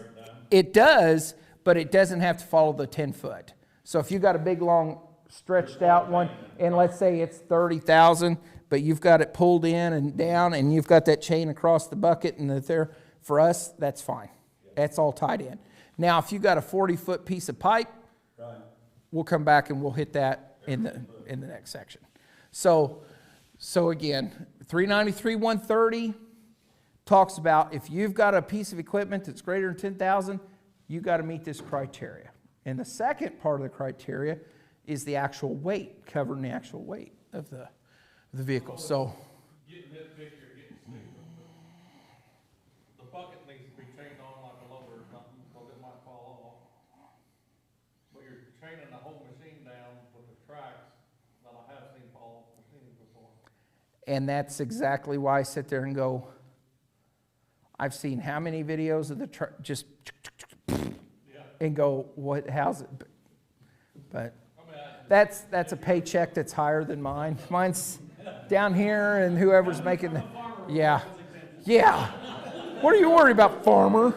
S1: it does, but it doesn't have to follow the 10 foot. So if you got a big, long, stretched out one, and let's say it's 30,000, but you've got it pulled in and down, and you've got that chain across the bucket, and there, for us, that's fine. That's all tied in. Now, if you got a 40-foot piece of pipe,
S3: Right.
S1: we'll come back and we'll hit that in the next section. So again, 393-130 talks about if you've got a piece of equipment that's greater than 10,000, you got to meet this criteria. And the second part of the criteria is the actual weight, covering the actual weight of the vehicle. So
S3: Getting this picture, getting stick, the bucket needs to be chained on like a loader or something, because it might fall off. But you're chaining the whole machine down with the tracks that I have seen fall off machines before.
S1: and that's exactly why I sit there and go, I've seen how many videos of the truck just and go, what, how's it? But that's a paycheck that's higher than mine. Mine's down here, and whoever's making the, yeah. What are you worried about, farmer?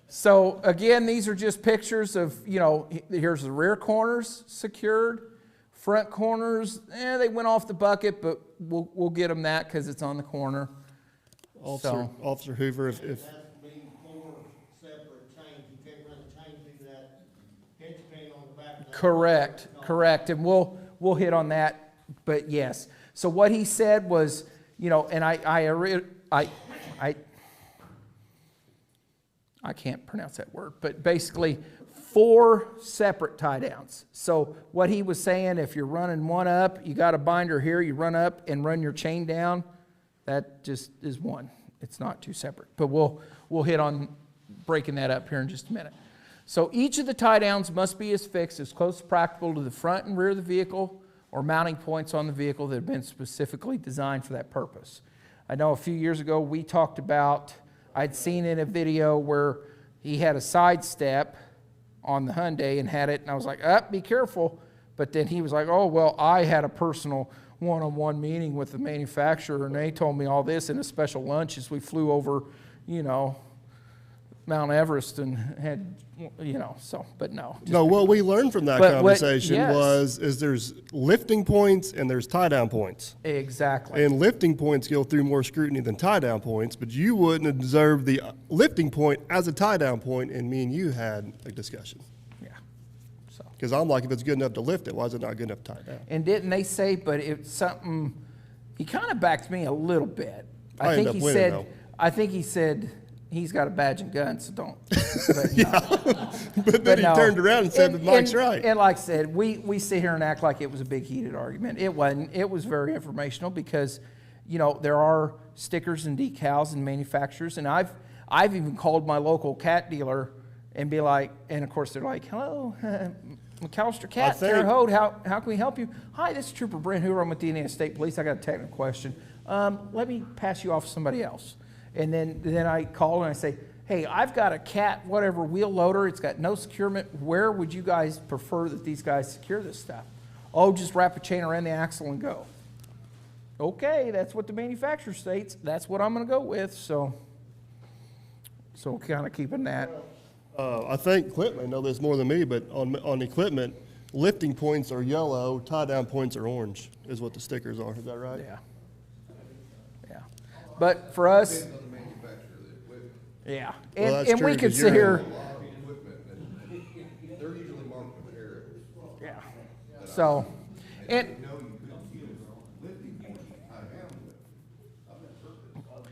S1: So again, these are just pictures of, you know, here's the rear corners secured, front corners, they went off the bucket, but we'll get them that because it's on the corner.
S2: Officer Hoover, if
S8: It has to be 4 separate chains. You can't run a chain through that hitch chain on the back of that.
S1: Correct, and we'll hit on that, but yes. So what he said was, you know, and I can't pronounce that word, but basically 4 separate tie downs. So what he was saying, if you're running one up, you got a binder here, you run up and run your chain down, that just is one. It's not 2 separate, but we'll hit on breaking that up here in just a minute. So each of the tie downs must be as fixed as close as practical to the front and rear of the vehicle or mounting points on the vehicle that have been specifically designed for that purpose. I know a few years ago we talked about, I'd seen in a video where he had a side step on the Hyundai and had it, and I was like, be careful. But then he was like, oh, well, I had a personal one-on-one meeting with the manufacturer, and they told me all this in a special lunch as we flew over, you know, Mount Everest and had, you know, so, but no.
S2: no, what we learned from that conversation
S1: yes.
S2: is there's lifting points and there's tie down points.
S1: Exactly.
S2: And lifting points go through more scrutiny than tie down points, but you wouldn't observe the lifting point as a tie down point, and me and you had a discussion.
S1: Yeah. So.
S2: Because I'm like, if it's good enough to lift it, why is it not good enough to tie down?
S1: And didn't they say, but it's something, he kind of backed me a little bit.
S2: I
S1: think
S2: end
S1: he
S2: up winning,
S1: said,
S2: though.
S1: I think he said, he's got a badge and gun, so don't. But, no.
S2: But then he
S1: no.
S2: turned around and said, but Mike's right.
S1: And like I said, we sit here and act like it was a big heated argument. It wasn't. It was very informational because, you know, there are stickers and decals and manufacturers, and I've even called my local cat dealer and be like, and of course they're like, hello, McAllister Cat, Terre Haute, how can we help you? Hi, this is Trooper Brent Hoover. I'm with the Indiana State Police. I got a technical question. Let me pass you off to somebody else. And then I call and I say, hey, I've got a cat, whatever, wheel loader. It's got no securement. Where would you guys prefer that these guys secure this stuff? Oh, just wrap a chain around the axle and go. Okay, that's what the manufacturer states. That's what I'm going to go with. So kind of keeping that.
S2: I think Clint may know this more than me, but on equipment, lifting points are yellow, tie down points are orange, is what the stickers are. Is that right?
S1: Yeah. But for us,
S9: Depends on the manufacturer of the equipment.
S1: yeah.
S2: Well, that's
S1: And we
S2: true,
S1: could
S2: 'cause
S1: sit
S2: you're
S1: here.
S9: A lot of equipment, they're usually marked with arrows.
S1: Yeah. So, and
S9: You know you couldn't use lifting points to tie down with. I've been purpose.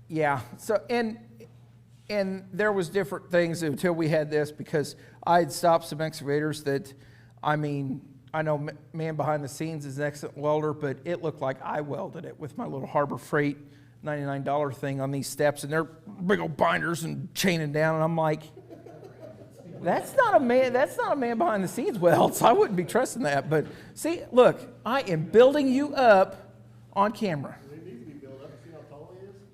S1: yeah. So and there was different things until we had this, because I had stopped some excavators that, I mean, I know man behind the scenes is an excellent welder, but it looked like I welded it with my little Harbor Freight $99 thing on these steps, and they're big old binders and chaining down, and I'm like, that's not a man behind the scenes weld, so I wouldn't be trusting that. But see, look, I am building you up on camera.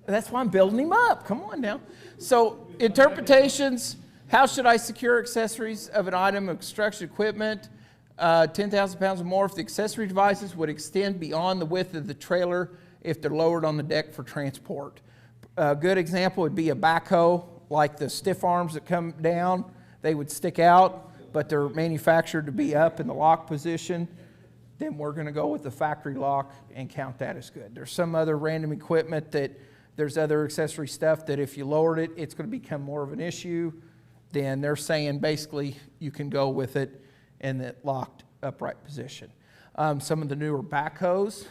S1: That's why I'm building him up. Come on now. So interpretations, how should I secure accessories of an item of construction equipment? 10,000 pounds or more if the accessory devices would extend beyond the width of the trailer if they're lowered on the deck for transport. A good example would be a backhoe, like the stiff arms that come down. They would stick out, but they're manufactured to be up in the lock position. Then we're going to go with the factory lock and count that as good. There's some other random equipment that there's other accessory stuff that if you lowered it, it's going to become more of an issue. Then they're saying basically you can go with it in that locked upright position. Some of the newer backhoes,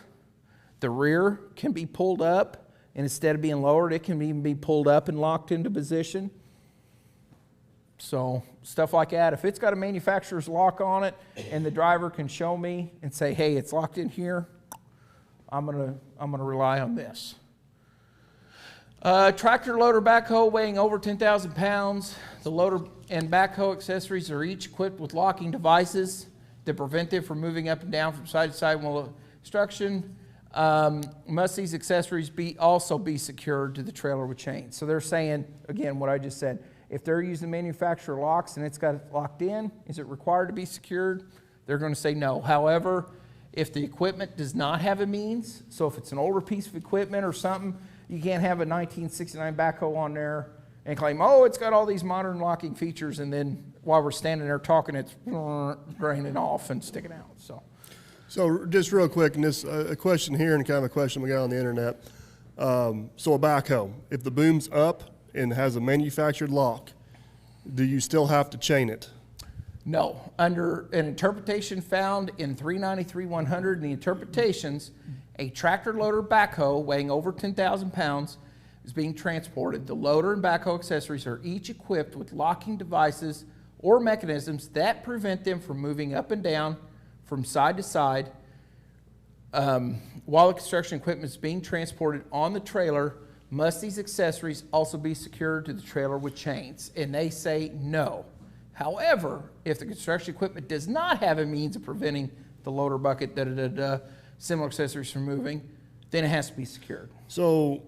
S1: the rear can be pulled up, and instead of being lowered, it can even be pulled up and locked into position. So stuff like that. If it's got a manufacturer's lock on it and the driver can show me and say, hey, it's locked in here, I'm gonna rely on this. Tractor loader backhoe weighing over 10,000 pounds. The loader and backhoe accessories are each equipped with locking devices that prevent them from moving up and down from side to side while obstruction. Must these accessories also be secured to the trailer with chains? So they're saying, again, what I just said, if they're using manufacturer locks and it's got it locked in, is it required to be secured? They're going to say no. However, if the equipment does not have a means, so if it's an older piece of equipment or something, you can't have a 1969 backhoe on there and claim, oh, it's got all these modern locking features, and then while we're standing there talking, it's draining off and sticking out.
S2: So just real quick, and this a question here and kind of a question we got on the internet. So a backhoe, if the boom's up and has a manufactured lock, do you still have to chain it?
S1: No. Under an interpretation found in 393-100 in the interpretations, a tractor loader backhoe weighing over 10,000 pounds is being transported. The loader and backhoe accessories are each equipped with locking devices or mechanisms that prevent them from moving up and down from side to side while the construction equipment is being transported on the trailer. Must these accessories also be secured to the trailer with chains? And they say no. However, if the construction equipment does not have a means of preventing the loader bucket, similar accessories from moving, then it has to be secured.
S2: So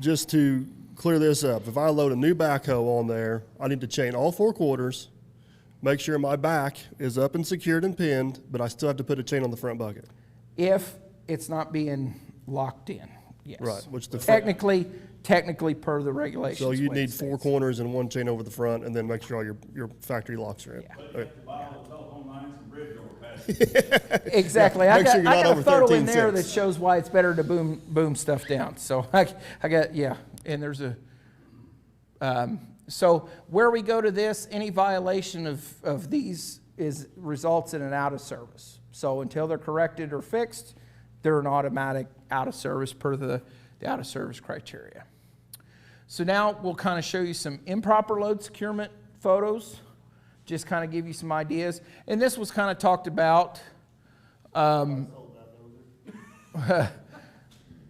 S2: just to clear this up, if I load a new backhoe on there, I need to chain all 4 quarters, make sure my back is up and secured and pinned, but I still have to put a chain on the front bucket.
S1: If it's not being locked in, yes.
S2: Right, which the
S1: technically per the regulations.
S2: So you
S1: way it
S2: need 4
S1: states.
S2: corners and 1 chain over the front, and then make sure all your factory locks are in.
S1: Yeah.
S2: Okay.
S1: Exactly.
S2: Yeah,
S1: I
S2: make sure
S1: got,
S2: you're
S1: I
S2: not
S1: got a
S2: over
S1: photo in there
S2: 13.6.
S1: that shows why it's better to boom stuff down. So I got, yeah, and there's a, so where we go to this, any violation of these results in an out of service. So until they're corrected or fixed, they're an automatic out of service per the out of service criteria. So now we'll kind of show you some improper load securement photos, just kind of give you some ideas. And this was kind of talked about.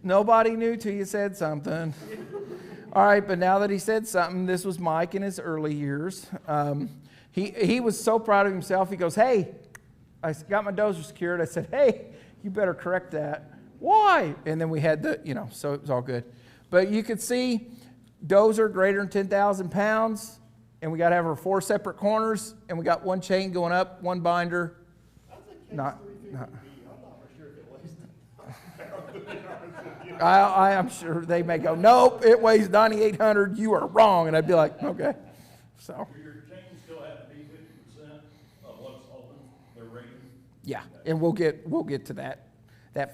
S1: Nobody knew till you said something. All right, but now that he said something, this was Mike in his early years. He was so proud of himself. He goes, hey, I got my dozer secured. I said, hey, you better correct that. Why? And then we had the, so it was all good. But you could see dozer greater than 10,000 pounds, and we got to have our 4 separate corners, and we got 1 chain going up, 1 binder. Not.
S2: I'm not for sure if it weighs 10,000 pounds.
S1: I am sure they may go, nope, it weighs 9,800. You are wrong, and I'd be like, okay. So.
S3: Do your chains still have to be 50% of what's open, their rating?
S1: Yeah, and we'll get to that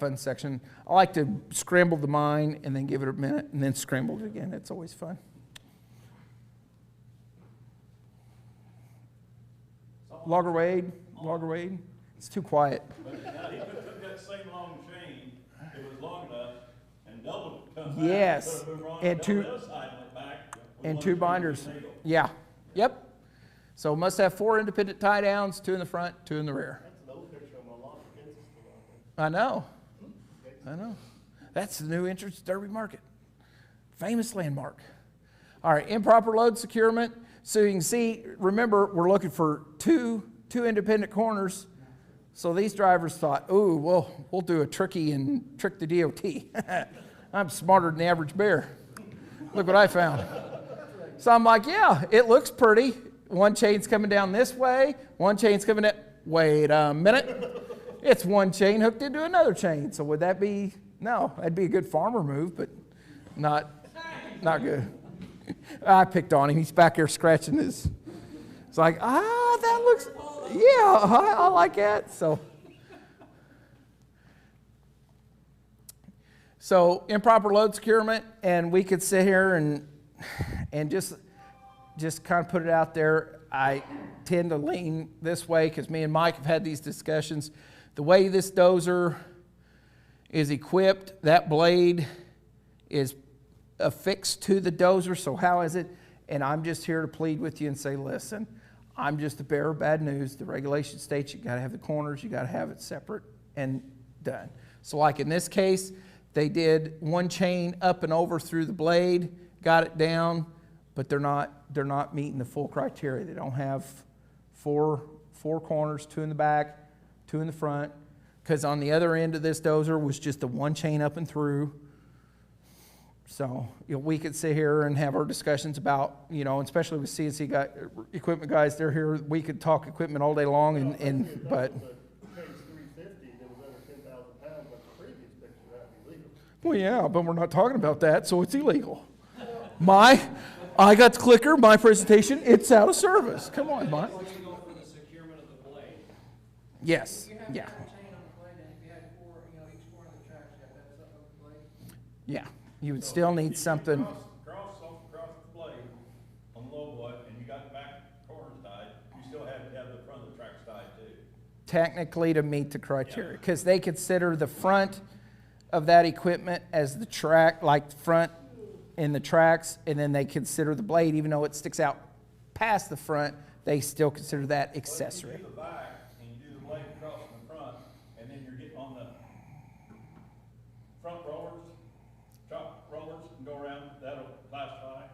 S1: fun section. I like to scramble the mine and then give it a minute and then scramble it again. It's always fun. Logger Wade. It's too quiet.
S3: But now he took that same long chain, it was long enough, and doubled it.
S1: Yes, and two binders. Yeah, yep. So must have 4 independent tie downs, 2 in the front, 2 in the rear. I know. That's the new entrance to Derby Market. Famous landmark. All right, improper load securement. So you can see, remember, we're looking for two independent corners. So these drivers thought, ooh, we'll do a tricky and trick the D.O.T. I'm smarter than the average bear. Look what I found. So I'm like, yeah, it looks pretty. 1 chain's coming down this way, 1 chain's coming down. Wait a minute. It's 1 chain hooked into another chain. So would that be, no, that'd be a good farmer move, but not good. I picked on him. He's back there scratching his, it's like, that looks, yeah, I like that. So improper load securement, and we could sit here and just kind of put it out there. I tend to lean this way because me and Mike have had these discussions. The way this dozer is equipped, that blade is affixed to the dozer. So how is it? And I'm just here to plead with you and say, listen, I'm just a bearer of bad news. The regulation states you got to have the corners, you got to have it separate and done. So like in this case, they did one chain up and over through the blade, got it down, but they're not meeting the full criteria. They don't have four corners, 2 in the back, 2 in the front, because on the other end of this dozer was just the one chain up and through. So we could sit here and have our discussions about, especially with CNC equipment guys, they're here. We could talk equipment all day long, but.
S2: Case 350 that was under 10,000 pounds, like the previous picture, that'd be legal.
S1: Well, yeah, but we're not talking about that, so it's illegal. I got the clicker, my presentation, it's out of service. Come on, Mike.
S3: What you go for the securement of the blade?
S1: Yes,
S6: You have
S1: yeah,
S6: to have a chain on the blade, and if you had 4, each corner of the tracks, you have to have something on the blade.
S1: yeah. You would still need something.
S3: Across the blade on the low blade, and you got the back corners tied, you still have to have the front of the tracks tied too.
S1: Technically to meet the criteria, because they consider the front of that equipment as the track, like front in the tracks, and then they consider the blade, even though it sticks out past the front, they still consider that accessory.
S3: Well, if you do the back, and you do the blade across in the front, and then you're getting on the front rollers, top rollers, and go around, that'll classify.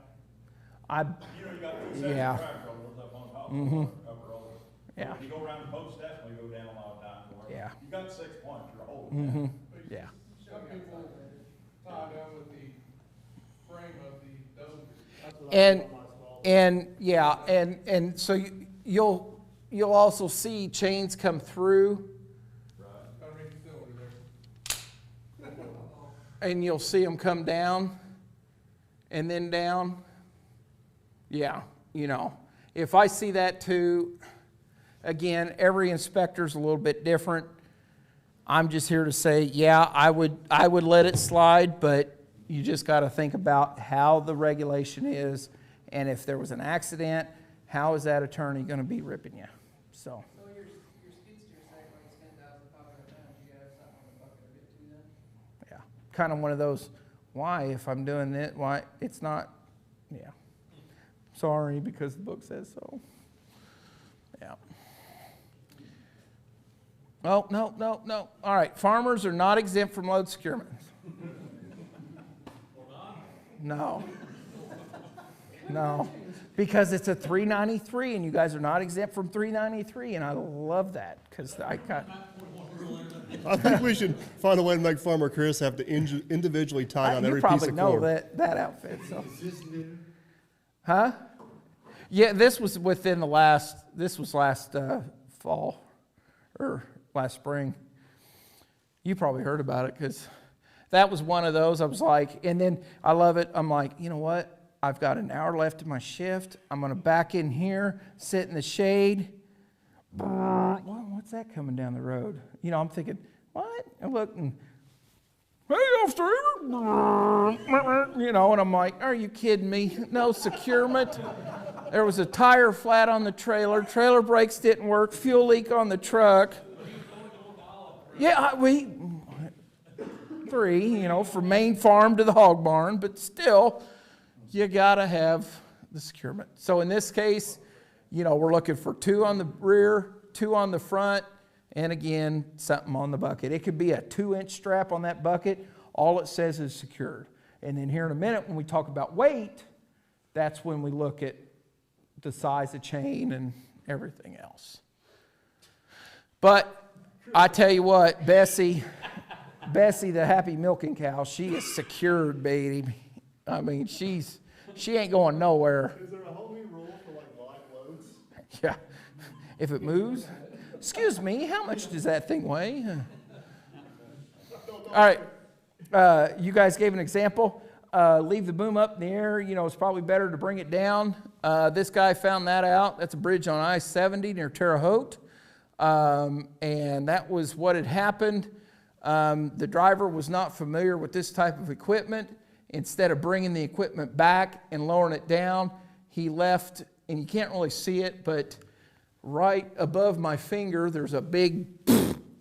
S3: You got 2 sets
S1: Yeah.
S3: of track rollers up on top of the upper rollers.
S1: Yeah.
S3: When you go around the post, that's when you go down a lot of times.
S1: Yeah.
S3: You got 6 points, you're holding that.
S1: Yeah.
S6: Some people tie down with the frame of the dozer.
S2: That's what I
S1: And,
S2: do on my small.
S1: and so you'll also see chains come through,
S6: Underneath the cylinder there.
S1: and you'll see them come down and then down. Yeah, if I see that too, again, every inspector's a little bit different. I'm just here to say, yeah, I would let it slide, but you just got to think about how the regulation is, and if there was an accident, how is that attorney going to be ripping you? So.
S6: So your skid steer site weighs 10,500 pounds, you gotta have something on the bucket to get to then?
S1: Yeah, kind of one of those, why, if I'm doing it, why, it's not, yeah. Sorry, because the book says so. Yeah. Oh, no. All right, farmers are not exempt from load securement. No. No, because it's a 393, and you guys are not exempt from 393, and I love that, because I
S2: think we should find a way to make Farmer Chris have to individually tie on
S1: you
S2: every piece
S1: probably
S2: of
S1: know
S2: corn.
S1: that outfit, so. Huh? Yeah, this was within the last fall, or last spring. You probably heard about it, because that was one of those, I was like, and then I love it, I'm like, you know what? I've got an hour left in my shift. I'm going to back in here, sit in the shade. What's that coming down the road? I'm thinking, what? I'm looking, hey, officer. And I'm like, are you kidding me? No securement. There was a tire flat on the trailer. Trailer brakes didn't work. Fuel leak on the truck. Yeah, we 3, from main farm to the hog barn, but still, you gotta have the securement. So in this case, we're looking for 2 on the rear, 2 on the front, and again, something on the bucket. It could be a 2-inch strap on that bucket. All it says is secured. And then here in a minute, when we talk about weight, that's when we look at the size of chain and everything else. But I tell you what, Bessie, the happy milking cow, she is secured, baby. I mean, she ain't going nowhere.
S2: Is there a whole new rule for live loads?
S1: Yeah. If it moves. Excuse me, how much does that thing weigh? All right. You guys gave an example. Leave the boom up in the air. It's probably better to bring it down. This guy found that out. That's a bridge on I-70 near Terre Haute. And that was what had happened. The driver was not familiar with this type of equipment. Instead of bringing the equipment back and lowering it down, he left, and you can't really see it, but right above my finger, there's a big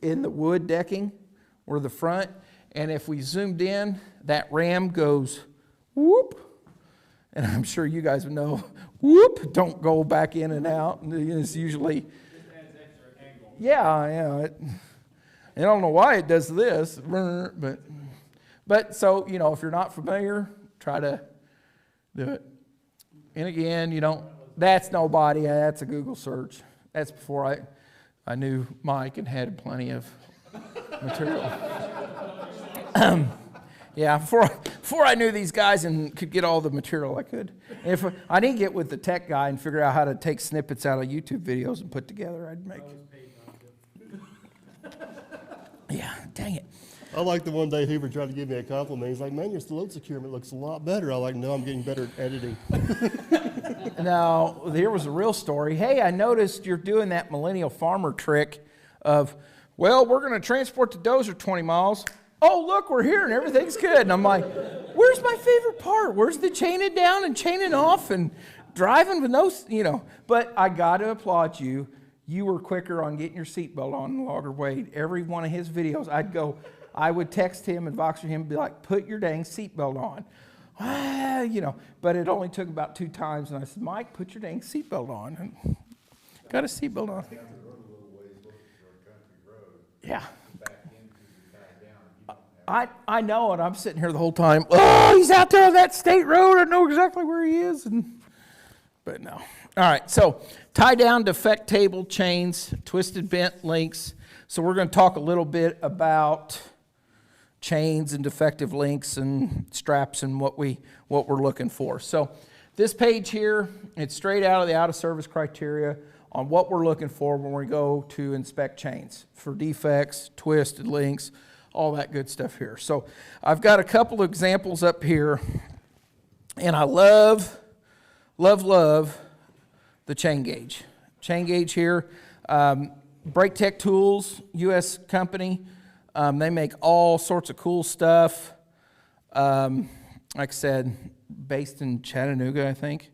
S1: in the wood decking or the front. And if we zoomed in, that ram goes whoop. And I'm sure you guys would know, whoop, don't go back in and out. And it's usually, yeah. I don't know why it does this, but so, you know, if you're not familiar, try to do it. And again, you don't, that's nobody, that's a Google search. That's before I knew Mike and had plenty of material. Yeah, before I knew these guys and could get all the material I could. If I didn't get with the tech guy and figure out how to take snippets out of YouTube videos and put together, I'd make. Yeah, dang it.
S2: I like the one day Hoover tried to give me a compliment. He's like, man, your load securement looks a lot better. I like, no, I'm getting better at editing.
S1: Now, here was a real story. Hey, I noticed you're doing that millennial farmer trick of, well, we're going to transport the dozer 20 miles. Oh, look, we're here and everything's good. And I'm like, where's my favorite part? Where's the chaining down and chaining off and driving with no, you know. But I got to applaud you. You were quicker on getting your seatbelt on than Logger Wade. Every one of his videos, I would text him and Voxer him and be like, put your dang seatbelt on. You know, but it only took about 2 times. And I said, Mike, put your dang seatbelt on. And got a seatbelt on. Yeah. I know, and I'm sitting here the whole time, oh, he's out there on that state road. I know exactly where he is. But no. All right, so tie down defect table, chains, twisted bent links. So we're going to talk a little bit about chains and defective links and straps and what we're looking for. So this page here, it's straight out of the out of service criteria on what we're looking for when we go to inspect chains for defects, twisted links, all that good stuff here. So I've got a couple of examples up here, and I love the chain gauge. Chain gauge here, Brake Tech Tools, U.S. company. They make all sorts of cool stuff. Like I said, based in Chattanooga, I think.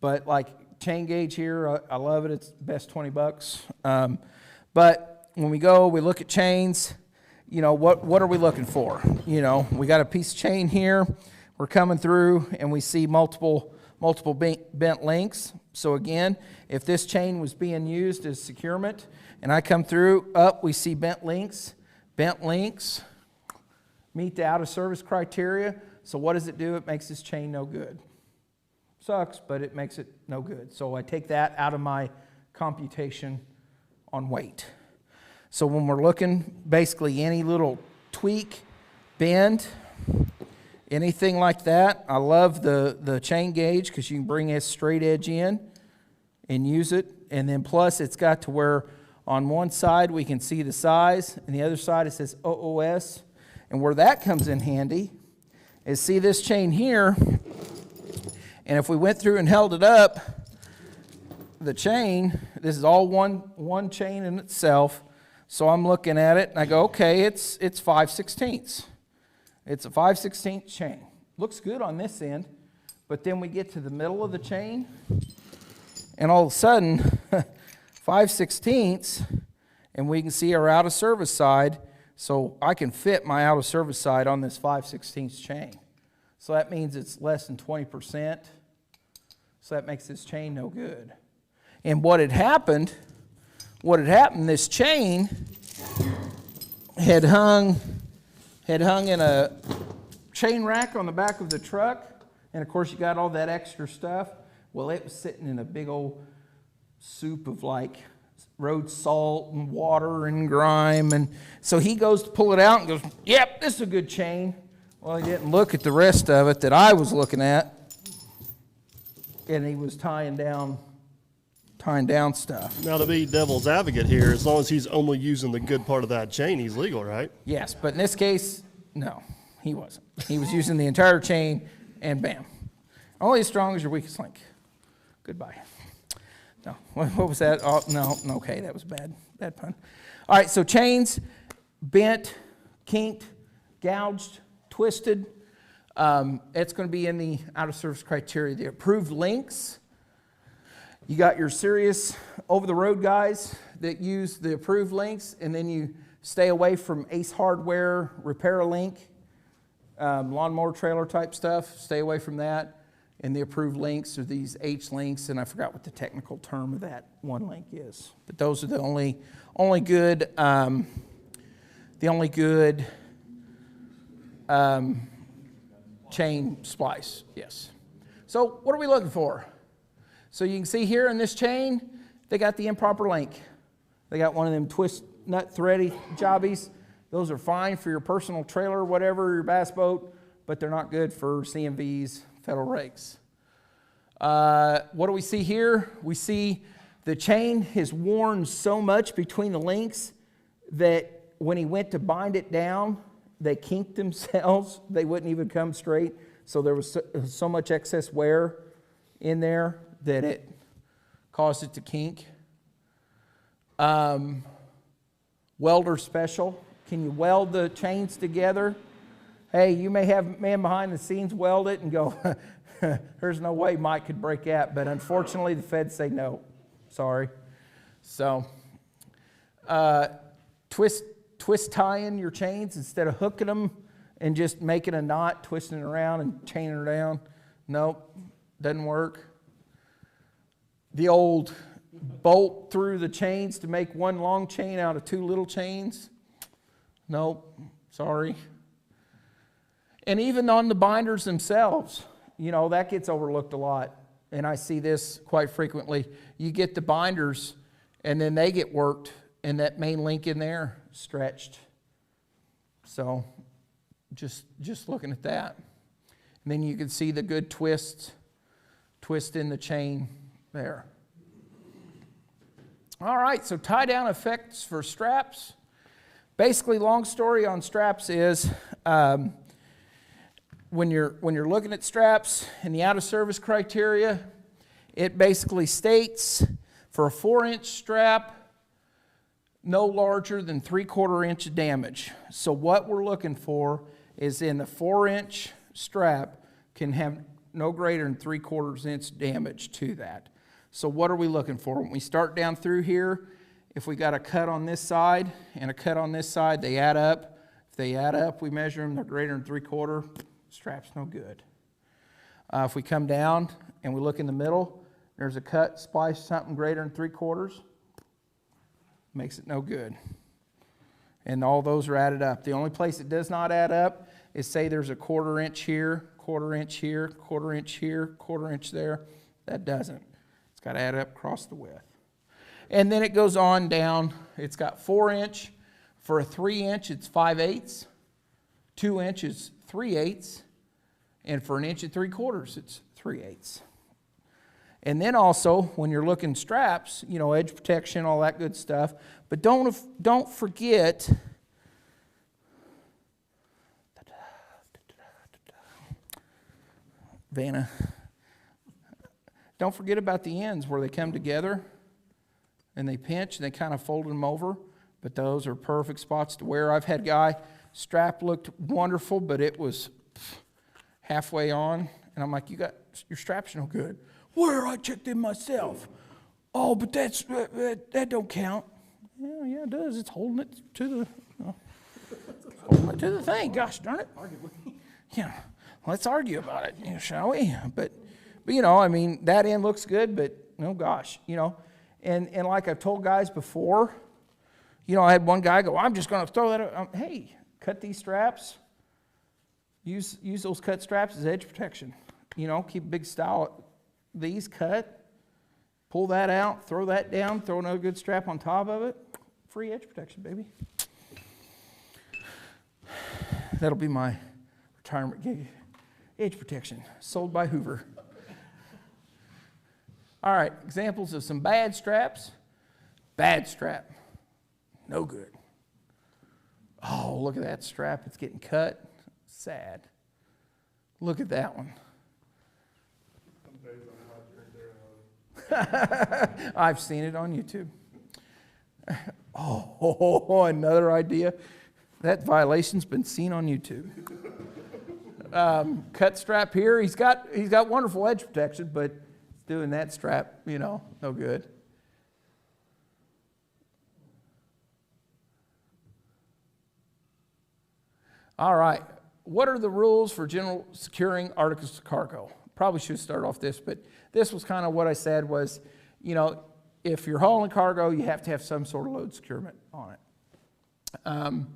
S1: But like chain gauge here, I love it. It's best $20. But when we go, we look at chains. You know, what are we looking for? You know, we got a piece of chain here. We're coming through and we see multiple bent links. So again, if this chain was being used as securement and I come through, we see bent links. Bent links meet the out of service criteria. So what does it do? It makes this chain no good. Sucks, but it makes it no good. So I take that out of my computation on weight. So when we're looking, basically any little tweak, bend, anything like that, I love the chain gauge because you can bring a straight edge in and use it. And then plus it's got to where on one side we can see the size and the other side it says OOS. And where that comes in handy is see this chain here. And if we went through and held it up, the chain, this is all one chain in itself. So I'm looking at it and I go, okay, it's 5/16. It's a 5/16 chain. Looks good on this end, but then we get to the middle of the chain and all of a sudden 5/16, and we can see our out of service side. So I can fit my out of service side on this 5/16 chain. So that means it's less than 20%. So that makes this chain no good. And what had happened, this chain had hung in a chain rack on the back of the truck. And of course you got all that extra stuff. Well, it was sitting in a big old soup of like road salt and water and grime. And so he goes to pull it out and goes, yep, this is a good chain. Well, he didn't look at the rest of it that I was looking at. And he was tying down stuff.
S2: Now, to be devil's advocate here, as long as he's only using the good part of that chain, he's legal, right?
S1: Yes, but in this case, no, he wasn't. He was using the entire chain, and bam. Only as strong as your weakest link. Goodbye. No, what was that? Oh, no, okay, that was bad pun. All right, so chains, bent, kinked, gouged, twisted. It's going to be in the out of service criteria. The approved links. You got your serious over-the-road guys that use the approved links, and then you stay away from Ace Hardware, Repair a Link, lawnmower trailer type stuff. Stay away from that. And the approved links are these H links, and I forgot what the technical term of that one link is. But those are the only good chain splice. Yes. So what are we looking for? So you can see here in this chain, they got the improper link. They got one of them twist nut thready jobbies. Those are fine for your personal trailer, whatever, your bass boat, but they're not good for CMVs, federal rigs. What do we see here? We see the chain has worn so much between the links that when he went to bind it down, they kinked themselves. They wouldn't even come straight. So there was so much excess wear in there that it caused it to kink. Welder special. Can you weld the chains together? Hey, you may have a man behind the scenes weld it and go, there's no way Mike could break that. But unfortunately, the feds say no. Sorry. So, twist tying your chains instead of hooking them and just making a knot, twisting it around and chaining her down. Nope, doesn't work. The old bolt through the chains to make one long chain out of two little chains. Nope, sorry. And even on the binders themselves, you know, that gets overlooked a lot. And I see this quite frequently. You get the binders and then they get worked and that main link in there stretched. So just looking at that. And then you can see the good twist in the chain there. All right, so tie down effects for straps. Basically, long story on straps is when you're looking at straps in the out of service criteria, it basically states for a 4-inch strap, no larger than 3/4 inch damage. So what we're looking for is in the 4-inch strap can have no greater than 3/4 inch damage to that. So what are we looking for? When we start down through here, if we got a cut on this side and a cut on this side, they add up. If they add up, we measure them, they're greater than 3/4, strap's no good. If we come down and we look in the middle, there's a cut, splice, something greater than 3/4, makes it no good. And all those are added up. The only place it does not add up is say there's a 1/4 inch here, 1/4 inch here, 1/4 inch here, 1/4 inch there. That doesn't. It's got to add up across the width. And then it goes on down. It's got 4 inch. For a 3 inch, it's 5/8. 2 inches, 3/8. And for 1 3/4 inches, it's 3/8. And then also, when you're looking straps, you know, edge protection, all that good stuff. But don't forget, Vanna, don't forget about the ends where they come together and they pinch and they kind of fold them over. But those are perfect spots to wear. I've had a guy, strap looked wonderful, but it was halfway on. And I'm like, your strap's no good. Where? I checked in myself. Oh, but that don't count. Yeah, it does. It's holding it to the thing. Gosh darn it. Yeah, let's argue about it, shall we? But you know, I mean, that end looks good, but oh gosh, you know. And like I've told guys before, you know, I had one guy go, I'm just going to throw that. Hey, cut these straps. Use those cut straps as edge protection. You know, keep a big style. These cut, pull that out, throw that down, throw another good strap on top of it. Free edge protection, baby. That'll be my retirement gig. Edge protection, sold by Hoover. All right, examples of some bad straps. Bad strap, no good. Oh, look at that strap, it's getting cut. Sad. Look at that one. I've seen it on YouTube. Oh, another idea. That violation's been seen on YouTube. Cut strap here. He's got wonderful edge protection, but doing that strap, you know, no good. All right. What are the rules for general securing articles of cargo? probably should start off this, but this was kind of what I said was, you know, if you're hauling cargo, you have to have some sort of load securement on it. And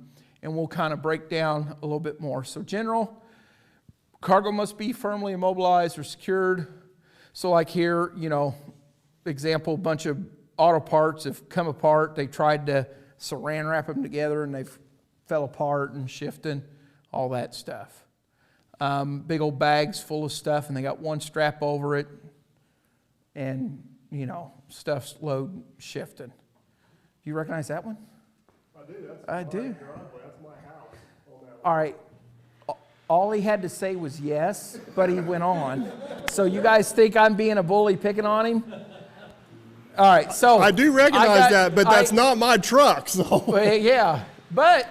S1: we'll kind of break down a little bit more. So general, cargo must be firmly immobilized or secured. So like here, you know, example, bunch of auto parts have come apart. They tried to saran wrap them together and they fell apart and shifting, all that stuff. Big old bags full of stuff and they got one strap over it and, you know, stuff's load shifting. Do you recognize that one?
S2: I do. That's
S1: I
S2: my
S1: do.
S2: driveway. That's my house on that
S1: All right. All he had to say was yes, but he went on. So you guys think I'm being a bully picking on him? All right, so
S2: I do recognize that, but that's not my truck, so.
S1: Well, yeah, but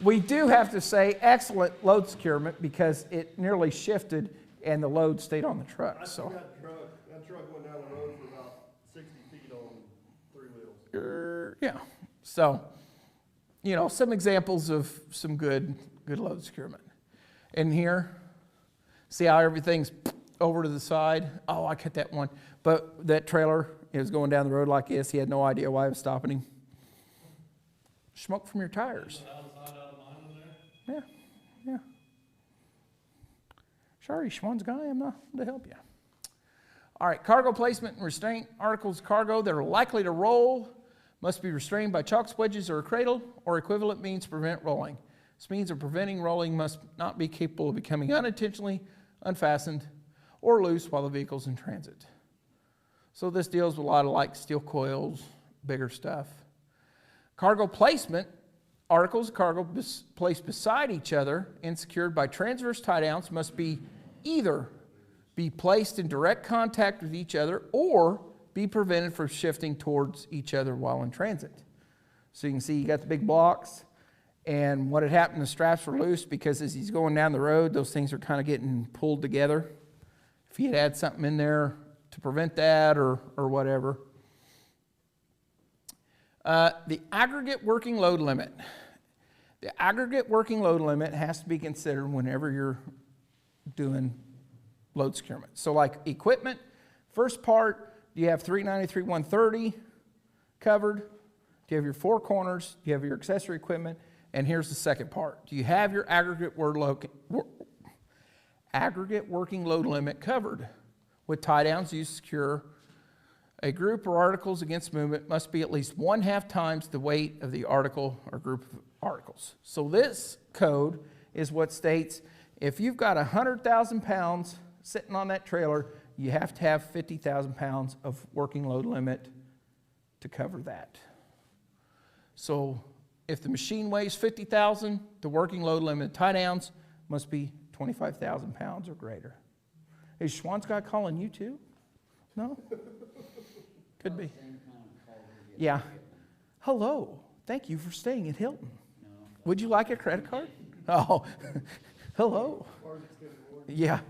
S1: we do have to say excellent load securement because it nearly shifted and the load stayed on the truck. So
S2: That truck went down the road for about 60 feet on 3 wheels.
S1: yeah, so you know, some examples of some good load securement. In here, see how everything's over to the side? Oh, I cut that one. But that trailer is going down the road like this. He had no idea why I was stopping him. Smoke from your tires. Yeah, yeah. Sorry, Schwann's guy, I'm not to help you. All right, cargo placement and restraint. Articles of cargo that are likely to roll must be restrained by chalk wedges or a cradle or equivalent means to prevent rolling. This means of preventing rolling must not be capable of becoming unintentionally unfastened or loose while the vehicle's in transit. So this deals with a lot of like steel coils, bigger stuff. Cargo placement, articles of cargo placed beside each other and secured by transverse tie downs must be either be placed in direct contact with each other or be prevented from shifting towards each other while in transit. So you can see you got the big blocks. And what had happened, the straps were loose because as he's going down the road, those things are kind of getting pulled together. If he had had something in there to prevent that or whatever. The aggregate working load limit. The aggregate working load limit has to be considered whenever you're doing load securement. So like equipment, first part, do you have 393, 130 covered? Do you have your four corners? Do you have your accessory equipment? And here's the second part. Do you have your aggregate working load limit covered? With tie downs used to secure a group or articles against movement must be at least 1/2 times the weight of the article or group of articles. So this code is what states if you've got 100,000 pounds sitting on that trailer, you have to have 50,000 pounds of working load limit to cover that. So if the machine weighs 50,000, the working load limit tie downs must be 25,000 pounds or greater. Is Schwann's guy calling you too? No? Could be. Yeah. Hello. Thank you for staying at Hilton. Would you like a credit card? Oh, hello. Yeah.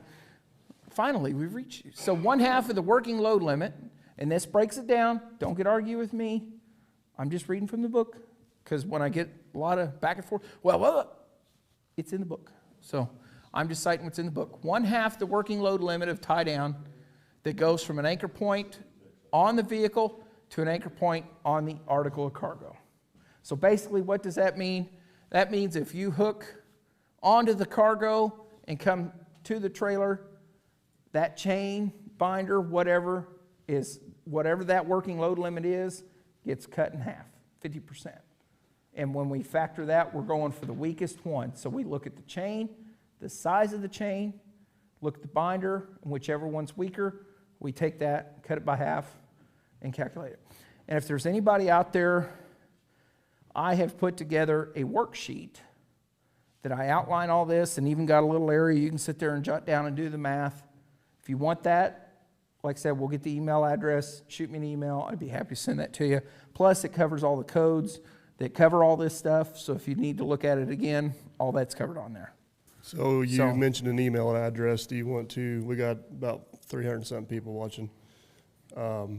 S1: Finally, we've reached you. So 1/2 of the working load limit, and this breaks it down. Don't get argue with me. I'm just reading from the book. Because when I get a lot of back and forth, well, it's in the book. So I'm just citing what's in the book. 1/2 the working load limit of tie down that goes from an anchor point on the vehicle to an anchor point on the article of cargo. So basically, what does that mean? That means if you hook onto the cargo and come to the trailer, that chain, binder, whatever that working load limit is, gets cut in half, 50%. And when we factor that, we're going for the weakest one. So we look at the chain, the size of the chain, look at the binder, and whichever one's weaker, we take that, cut it by half, and calculate it. And if there's anybody out there, I have put together a worksheet that I outline all this and even got a little area you can sit there and jot down and do the math. If you want that, like I said, we'll get the email address, shoot me an email, I'd be happy to send that to you. Plus, it covers all the codes that cover all this stuff, so if you need to look at it again, all that's covered on there.
S2: So you mentioned an email address. Do you want to, we got about 300 and something people watching. What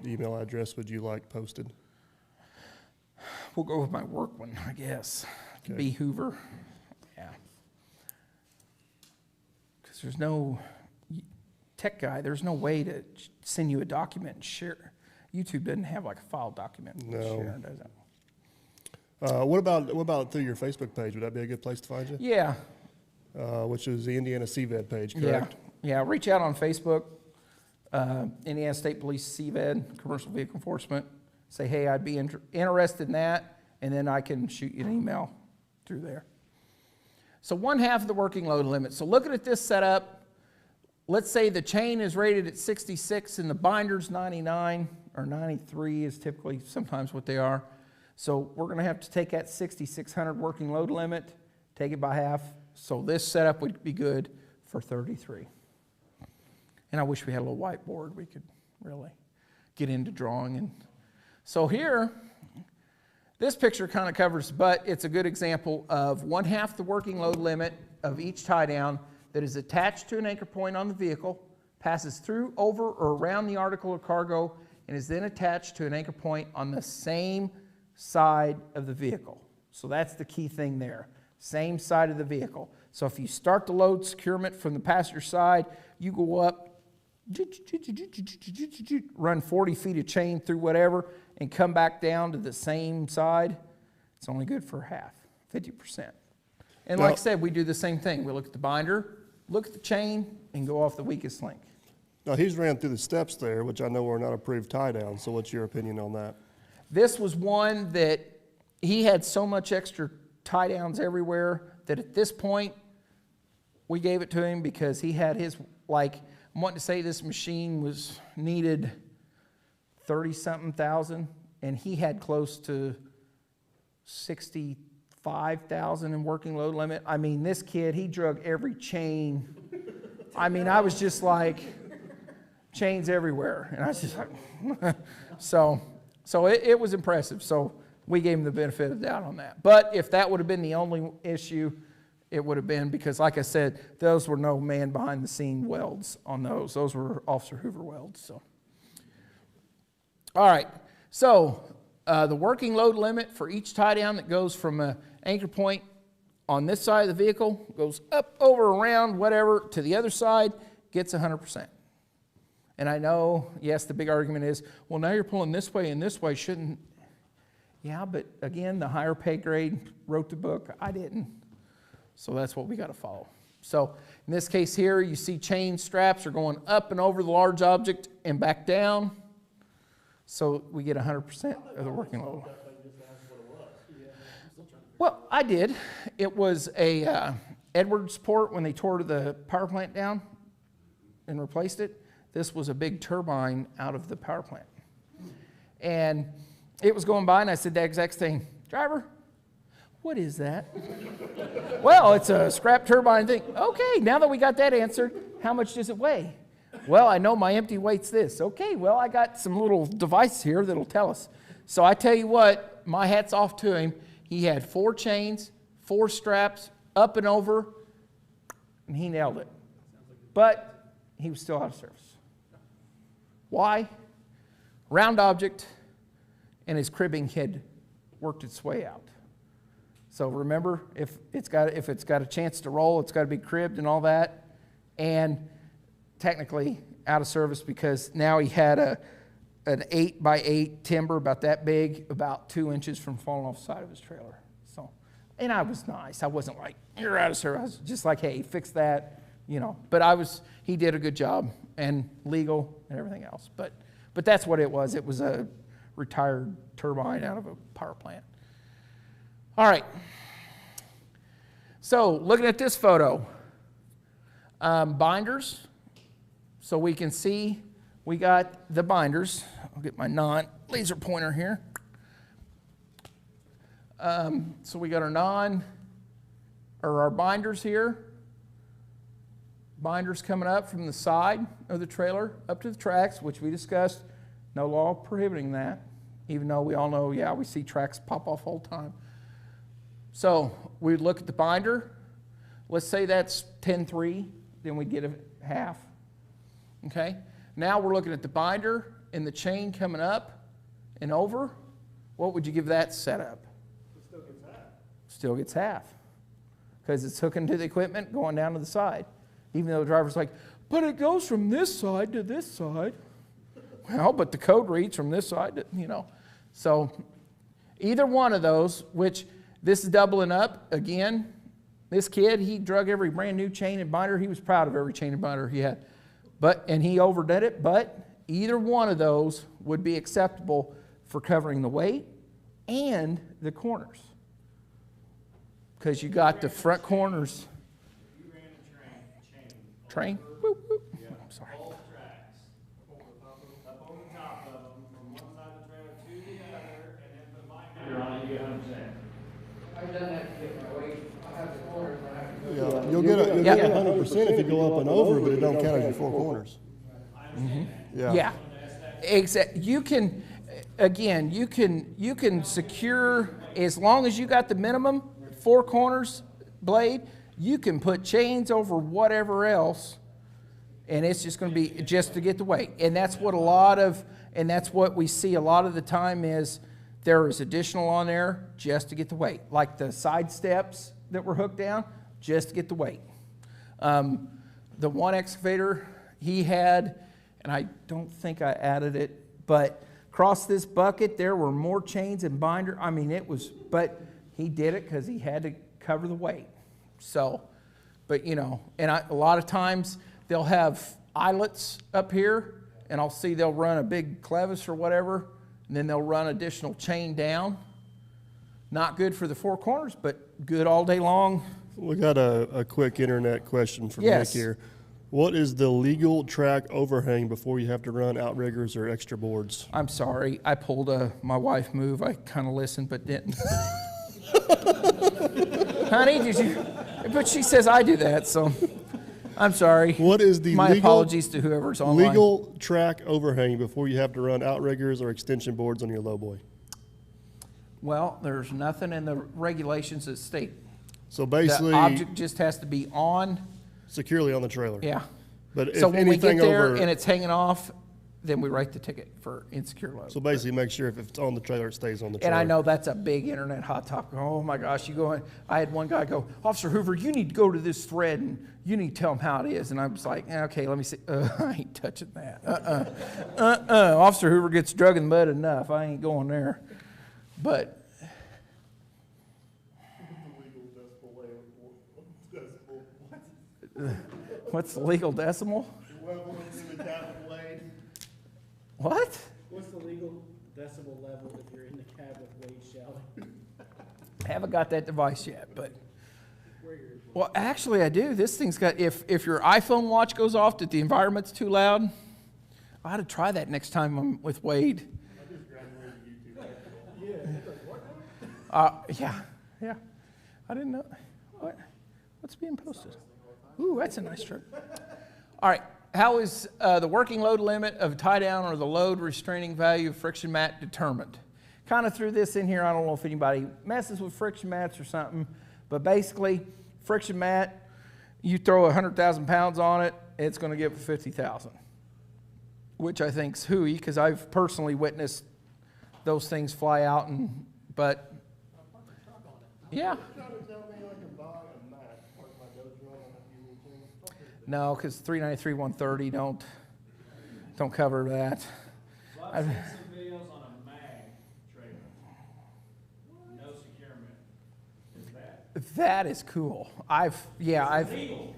S2: email address would you like posted?
S1: We'll go with my work one, I guess.
S2: Okay.
S1: B. Hoover. Yeah. because there's no tech guy, there's no way to send you a document and share. YouTube doesn't have like a file document.
S2: No.
S1: Share, does it?
S2: What about through your Facebook page? Would that be a good place to find you?
S1: Yeah.
S2: Which is the Indiana CVED page, correct?
S1: Yeah. Reach out on Facebook, Indiana State Police CVED, Commercial Vehicle Enforcement. Say, hey, I'd be interested in that, and then I can shoot you an email through there. So 1/2 of the working load limit. So looking at this setup, let's say the chain is rated at 66 and the binder's 99 or 93 is typically sometimes what they are. So we're going to have to take that 6,600 working load limit, take it by half. So this setup would be good for 33. And I wish we had a little whiteboard we could really get into drawing. And so here, this picture kind of covers, but it's a good example of 1/2 the working load limit of each tie down that is attached to an anchor point on the vehicle, passes through, over, or around the article or cargo, and is then attached to an anchor point on the same side of the vehicle. So that's the key thing there, same side of the vehicle. So if you start the load securement from the passenger side, you go up, run 40 feet of chain through whatever, and come back down to the same side, it's only good for half, 50%. And like I said, we do the same thing. We look at the binder, look at the chain, and go off the weakest link.
S2: Now, he's ran through the steps there, which I know are not approved tie down, so what's your opinion on that?
S1: This was one that he had so much extra tie downs everywhere that at this point, we gave it to him because he had his, like, I'm wanting to say this machine needed 30-something thousand, and he had close to 65,000 in working load limit. I mean, this kid, he drug every chain. I mean, I was just like, chains everywhere. And I was just like, so it was impressive. So we gave him the benefit of the doubt on that. But if that would have been the only issue, it would have been, because like I said, those were no man behind the scene welds on those. Those were Officer Hoover welds. So, all right. So the working load limit for each tie down that goes from an anchor point on this side of the vehicle, goes up, over, around, whatever, to the other side, gets 100%. And I know, yes, the big argument is, well, now you're pulling this way and this way, shouldn't. Yeah, but again, the higher pay grade wrote the book. I didn't. So that's what we got to follow. So in this case here, you see chain straps are going up and over the large object and back down. So we get 100% of the working load. Well, I did. It was a Edwards port when they tore the power plant down and replaced it. This was a big turbine out of the power plant. And it was going by, and I said that exact thing. Driver, what is that? Well, it's a scrap turbine thing. Okay, now that we got that answered, how much does it weigh? Well, I know my empty weight's this. Okay, well, I got some little device here that'll tell us. So I tell you what, my hat's off to him. He had 4 chains, 4 straps, up and over, and he nailed it. But he was still out of service. Why? Round object, and his cribbing had worked its way out. So remember, if it's got a chance to roll, it's got to be cribbed and all that, and technically out of service because now he had an 8x8 timber about that big, about 2 inches from falling off the side of his trailer. So, and I was nice. I wasn't like, you're out of service. I was just like, hey, fix that, you know. But he did a good job and legal and everything else. But that's what it was. It was a retired turbine out of a power plant. All right. So looking at this photo, binders. So we can see we got the binders. I'll get my non-laser pointer here. So we got our binders here. Binders coming up from the side of the trailer up to the tracks, which we discussed. No law prohibiting that, even though we all know, yeah, we see tracks pop off all the time. So we look at the binder. Let's say that's 10-3, then we get a half. Okay? Now we're looking at the binder and the chain coming up and over. What would you give that setup?
S2: It still gets half.
S1: Still gets half. Because it's hooking to the equipment, going down to the side. Even though the driver's like, but it goes from this side to this side. Well, but the code reads from this side to, you know. So either one of those, which this is doubling up again. This kid, he drug every brand new chain and binder. He was proud of every chain and binder he had. And he overdid it, but either one of those would be acceptable for covering the weight and the corners. Because you got the front corners.
S8: You ran a chain.
S1: Train? Boop, boop.
S8: Yeah.
S1: I'm sorry.
S8: Both tracks, up on the top of them, from one side of the trailer to the other, and then put binder on it, you get 100%.
S6: I've done that to get my weight. I have the corners, I have to go.
S2: Yeah, you'll get 100% if you go up and over, but it don't count as your four corners.
S1: Yeah. You can, again, you can secure, as long as you got the minimum four corners blade, you can put chains over whatever else, and it's just going to be just to get the weight. And that's what we see a lot of the time is there is additional on there just to get the weight. Like the side steps that were hooked down, just to get the weight. The one excavator he had, and I don't think I added it, but across this bucket there were more chains and binder. I mean, but he did it because he had to cover the weight. So, but you know, and a lot of times they'll have eyelets up here, and I'll see they'll run a big clevis or whatever, and then they'll run additional chain down. Not good for the four corners, but good all day long.
S2: We got a quick internet question from
S1: Yes.
S2: Nick here. What is the legal track overhang before you have to run outriggers or extra boards?
S1: I'm sorry, I pulled my wife move. I kind of listened but didn't. Honey, did you? But she says I do that, so I'm sorry.
S2: What is the
S1: My
S2: legal,
S1: apologies to whoever's online.
S2: legal track overhang before you have to run outriggers or extension boards on your lowboy?
S1: Well, there's nothing in the regulations that state.
S2: So basically,
S1: The object just has to be on,
S2: securely on the trailer.
S1: yeah.
S2: But if
S1: So when we
S2: anything
S1: get there
S2: over,
S1: and it's hanging off, then we write the ticket for insecure load.
S2: so basically make sure if it's on the trailer, it stays on the trailer.
S1: And I know that's a big internet hot topic. Oh my gosh, you go in. I had one guy go, Officer Hoover, you need to go to this thread and you need to tell him how it is. And I was like, okay, let me see. I ain't touching that. Officer Hoover gets drug in the mud enough. I ain't going there. But what's the legal decimal? What?
S10: What's the legal decibel level if you're in the cab with Wade Shelley?
S1: Haven't got that device yet, but well, actually, I do. This thing's got. If your iPhone watch goes off that the environment's too loud, I ought to try that next time I'm with Wade. Yeah. I didn't know. What's being posted? Ooh, that's a nice truck. All right. How is the working load limit of tie down or the load restraining value of friction mat determined? Kind of threw this in here. I don't know if anybody messes with friction mats or something, but basically, friction mat, you throw 100,000 pounds on it, it's going to give 50,000, which I think's hooey because I've personally witnessed those things fly out. But yeah. No, because 393, 130 don't cover that.
S3: Well, I've seen some videos on a mag trailer. No securement. Is that?
S1: That is cool. I've
S3: Legal.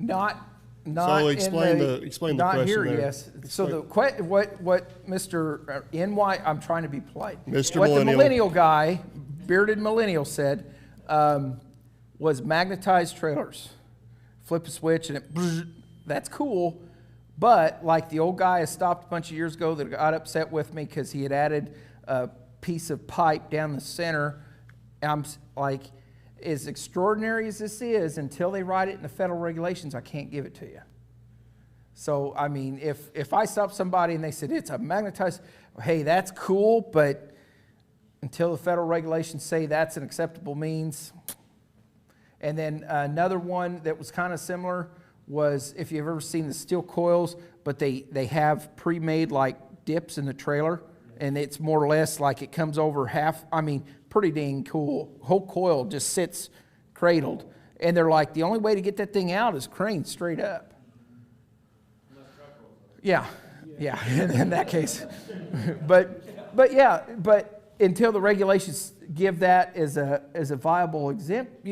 S1: not
S2: So explain the
S1: not
S2: question
S1: here.
S2: there.
S1: Yes. So what Mr. NY, I'm trying to be polite.
S2: Mr.
S1: What the
S2: Millennial.
S1: millennial guy, bearded millennial, said was magnetized trailers. Flip a switch and that's cool. But like the old guy I stopped a bunch of years ago that got upset with me because he had added a piece of pipe down the center. I'm like, as extraordinary as this is, until they write it in the federal regulations, I can't give it to you. So, I mean, if I stop somebody and they said it's a magnetized, hey, that's cool, but until the federal regulations say that's an acceptable means. And then another one that was kind of similar was, if you've ever seen the steel coils, but they have pre-made like dips in the trailer, and it's more or less like it comes over half, I mean, pretty dang cool. Whole coil just sits cradled. And they're like, the only way to get that thing out is crane straight up. Yeah, in that case. but until the regulations give that as a viable exempt,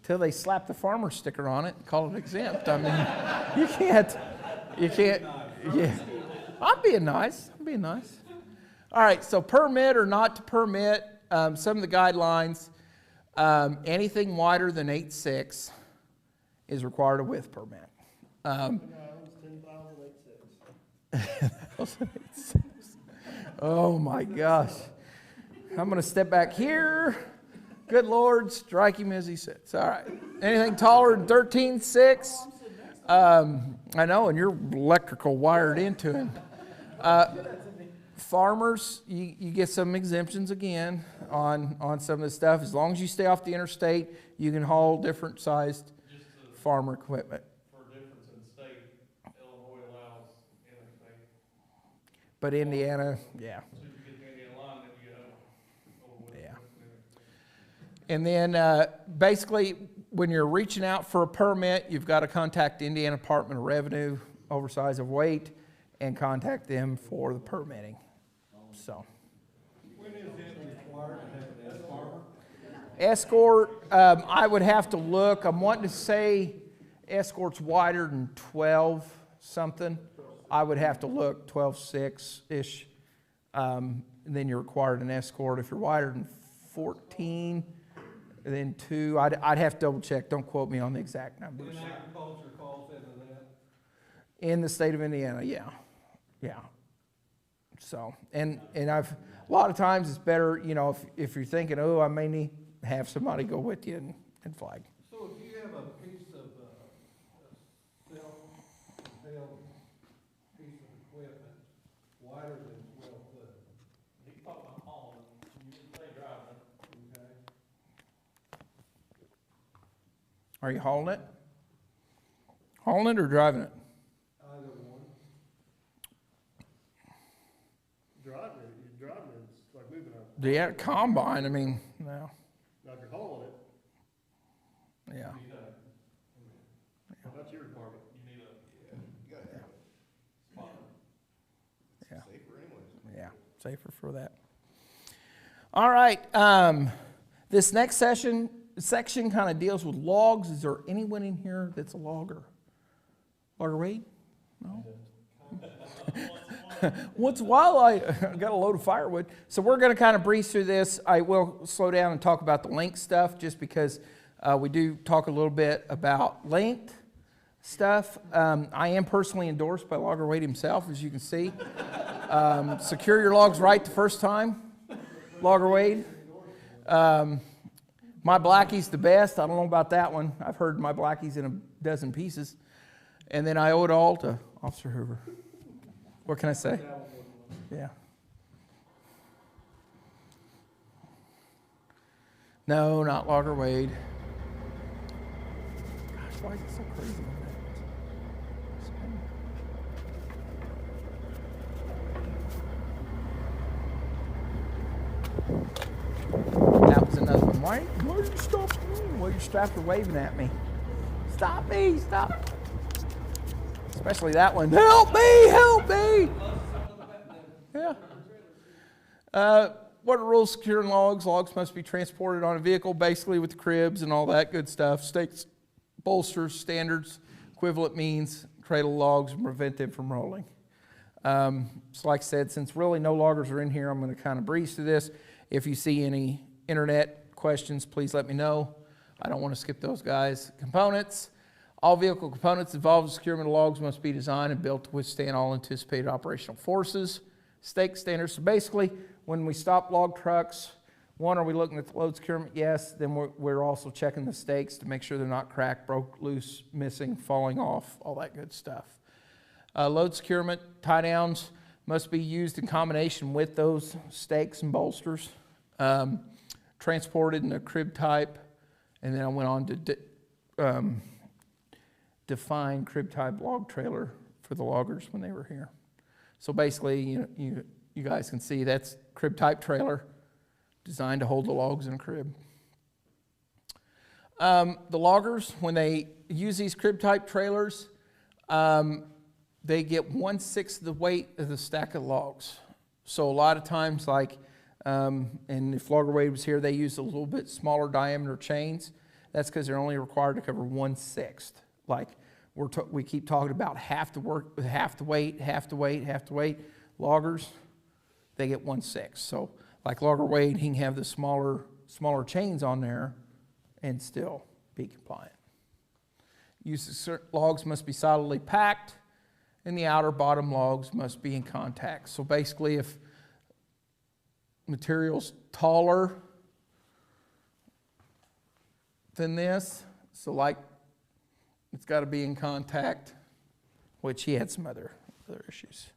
S1: till they slap the farmer sticker on it and call it exempt. I mean, you can't, yeah. I'm being nice. All right, so permit or not to permit, some of the guidelines, anything wider than 8.6 is required a width permit. 10,086. Oh my gosh. I'm going to step back here. Good Lord, strike him as he sits. All right. Anything taller than 13.6? I know, and you're electrical wired into him. Farmers, you get some exemptions again on some of this stuff. As long as you stay off the interstate, you can haul different sized farmer equipment.
S3: For difference in state, Illinois allows interstate.
S1: But Indiana, yeah.
S3: So if you get to Indiana line, then you go.
S1: Yeah. And then basically, when you're reaching out for a permit, you've got to contact the Indiana Department of Revenue, Oversize, Overweight, and contact them for the permitting. So.
S9: When is it required to have an
S1: Escort, I would have to look. I'm wanting to say escort's wider than 12 something. I would have to look 12.6-ish. Then you're required an escort. If you're wider than 14, then 2. I'd have to double check. Don't quote me on the exact numbers.
S9: And agriculture falls into that?
S1: In the state of Indiana, yeah. So, and a lot of times it's better, if you're thinking, oh, I may need to have somebody go with you and flag.
S9: So if you have a piece of self-propelled piece of equipment wider than 12 foot,
S3: He talked about hauling, you didn't say driving.
S9: okay?
S1: Are you hauling it? Hauling it or driving it?
S9: Either one.
S2: Driving it's like moving a.
S1: Do you have a combine? I mean, no.
S2: Now if you're hauling it,
S1: Yeah.
S2: that's your requirement.
S3: You need a
S9: You gotta have
S3: spotter.
S1: Yeah.
S9: safer anyways.
S1: Yeah, safer for that. All right. This next section kind of deals with logs. Is there anyone in here that's a logger? Logger Wade? No? Once in a while, I got a load of firewood. So we're going to kind of breeze through this. I will slow down and talk about the length stuff just because we do talk a little bit about length stuff. I am personally endorsed by Logger Wade himself, as you can see. Secure your logs right the first time, Logger Wade. My Blackie's the best. I don't know about that one. I've heard my Blackie's in a dozen pieces. And then I owe it all to Officer Hoover. What can I say? Yeah. No, not Logger Wade. Gosh, why is it so crazy on that? That was another one. Why are you stopping me? Well, you're strapped or waving at me. Stop me, stop. Especially that one. Help me, help me. Yeah. What are rules securing logs? Logs must be transported on a vehicle, basically with the cribs and all that good stuff. Stakes, bolsters, standards, equivalent means, cradle logs, and prevent them from rolling. So like I said, since really no loggers are in here, I'm going to kind of breeze through this. If you see any internet questions, please let me know. I don't want to skip those guys. Components. All vehicle components involved in securement of logs must be designed and built to withstand all anticipated operational forces. Stake standards. So basically, when we stop log trucks, one, are we looking at the load securement? Yes. Then we're also checking the stakes to make sure they're not cracked, broke, loose, missing, falling off, all that good stuff. Load securement, tie downs must be used in combination with those stakes and bolsters. Transported in a crib type, and then I went on to define crib type log trailer for the loggers when they were here. So basically, you guys can see that's crib type trailer designed to hold the logs in a crib. The loggers, when they use these crib-type trailers, they get 1/6 of the weight of the stack of logs. So a lot of times, like, and if Loggerweight was here, they use a little bit smaller diameter chains. That's because they're only required to cover 1/6. Like, we keep talking about half the weight. Loggers, they get 1/6. So, like Loggerweight, he can have the smaller chains on there and still be compliant. Logs must be solidly packed, and the outer bottom logs must be in contact. So basically, if material's taller than this, so like it's got to be in contact, which he had some other issues.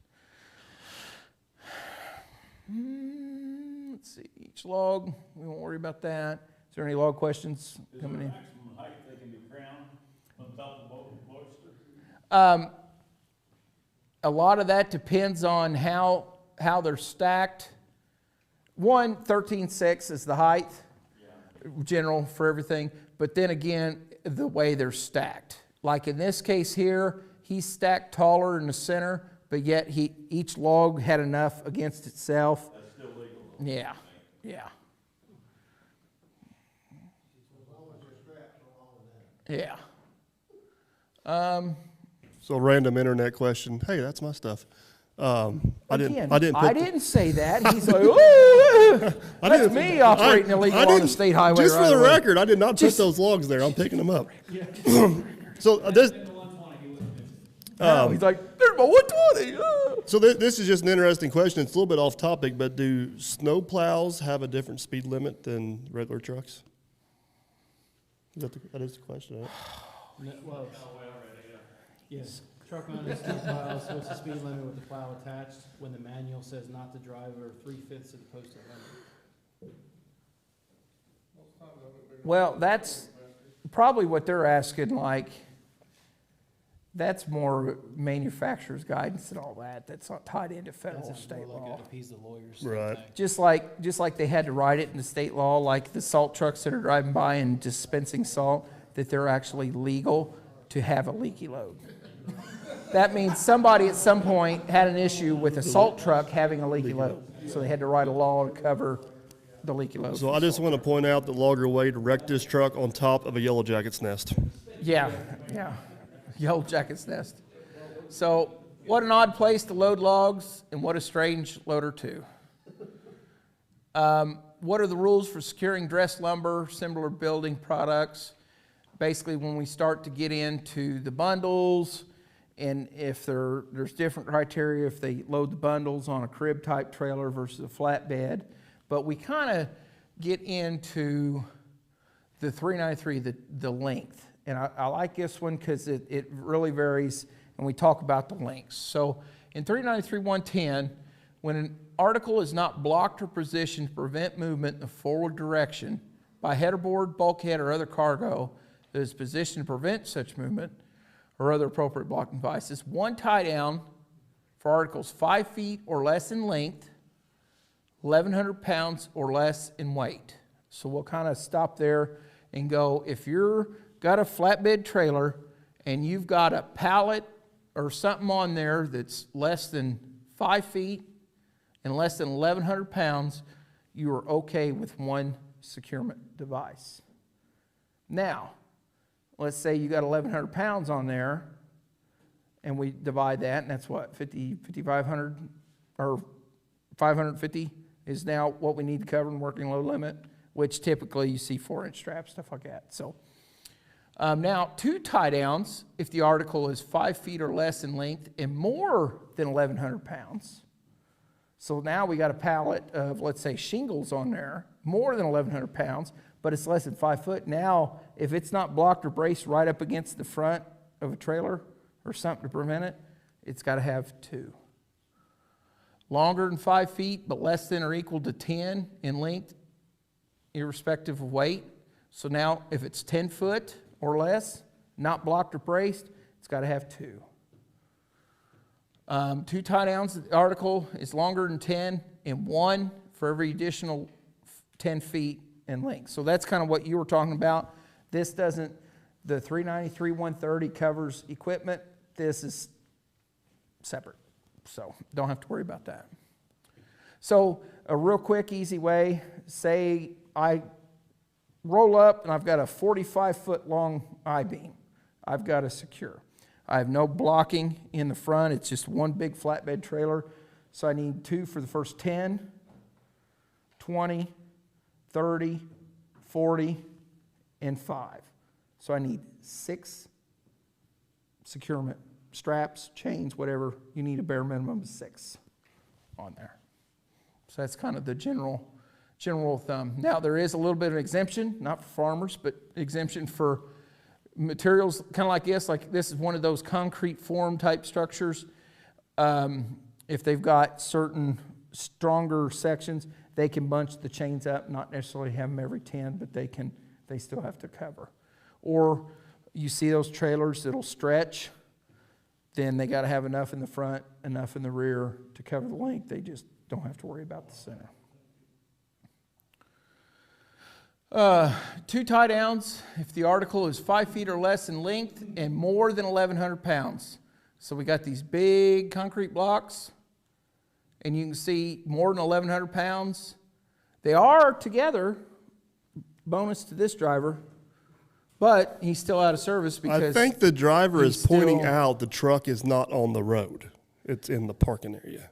S1: Let's see, each log, we won't worry about that. Is there any log questions coming in?
S8: Is there a maximum height they can be crowned on top of the bolster?
S1: A lot of that depends on how they're stacked. 13.6 is the height, general for everything. But then again, the way they're stacked. Like in this case here, he's stacked taller in the center, but yet each log had enough against itself.
S8: That's still legal.
S1: Yeah. Yeah.
S2: So random internet question. Hey, that's my stuff. I didn't
S1: say that. He's like, oh, that's me operating illegal on the state highway.
S2: Just for the
S1: right away.
S2: record, I did not put those logs there. I'm picking them up. So this.
S1: He's like, there's my 120.
S2: So this is just an interesting question. It's a little bit off topic, but do snow plows have a different speed limit than regular trucks? That is the question, right?
S10: No, well, yes. Truck mounted snow plows, what's the speed limit with the plow attached when the manual says not to drive over 3/5 of the posted limit?
S1: Well, that's probably what they're asking, like, that's more manufacturer's guidance and all that. That's not tied into federal or state
S10: More like
S1: law.
S10: to appease the lawyers.
S2: Right.
S1: Just like they had to write it in the state law, like the salt trucks that are driving by and dispensing salt, that they're actually legal to have a leaky load. That means somebody at some point had an issue with a salt truck having a leaky load. So they had to write a law to cover the leaky load.
S2: So I just want to point out that Loggerweight wrecked his truck on top of a yellow jacket's nest.
S1: Yeah. Yellow jacket's nest. So what an odd place to load logs, and what a strange loader too. What are the rules for securing dressed lumber, similar building products? Basically, when we start to get into the bundles, and if there's different criteria if they load the bundles on a crib type trailer versus a flatbed, but we kind of get into the 393, the length. And I like this one because it really varies, and we talk about the lengths. So in 393.110, when an article is not blocked or positioned to prevent movement in the forward direction by headerboard, bulkhead, or other cargo that is positioned to prevent such movement or other appropriate blocking devices, one tie down for articles 5 feet or less in length, 1,100 pounds or less in weight. So we'll kind of stop there and go, if you're got a flatbed trailer and you've got a pallet or something on there that's less than 5 feet and less than 1,100 pounds, you are okay with one securement device. Now, let's say you got 1,100 pounds on there, and we divide that, and that's what, 5,500 or 550 is now what we need to cover in working load limit, which typically you see 4-inch straps, stuff like that. So now 2 tie downs if the article is 5 feet or less in length and more than 1,100 pounds. So now we got a pallet of, let's say, shingles on there, more than 1,100 pounds, but it's less than 5 foot. Now, if it's not blocked or braced right up against the front of a trailer or something to prevent it, it's got to have 2. Longer than 5 feet, but less than or equal to 10 in length, irrespective of weight. So now, if it's 10 foot or less, not blocked or braced, it's got to have 2. 2 tie downs, the article is longer than 10, and 1 for every additional 10 feet in length. So that's kind of what you were talking about. This doesn't, the 393, 130 covers equipment. This is separate, so don't have to worry about that. So a real quick, easy way, say I roll up and I've got a 45-foot long I-beam. I've got to secure. I have no blocking in the front. It's just one big flatbed trailer. So I need 2 for the first 10, 20, 30, 40, and 5. So I need 6 securement straps, chains, whatever. You need a bare minimum of 6 on there. So that's kind of the general rule of thumb. Now there is a little bit of exemption, not for farmers, but exemption for materials kind of like this. Like this is one of those concrete form type structures. If they've got certain stronger sections, they can bunch the chains up, not necessarily have them every 10, but they still have to cover. Or you see those trailers that'll stretch, then they got to have enough in the front, enough in the rear to cover the length. They just don't have to worry about the center. 2 tie downs if the article is 5 feet or less in length and more than 1,100 pounds. So we got these big concrete blocks, and you can see more than 1,100 pounds. They are together, bonus to this driver, but he's still out of service because
S2: I think the driver is pointing
S1: still
S2: out the truck is not on the road. It's in the parking area.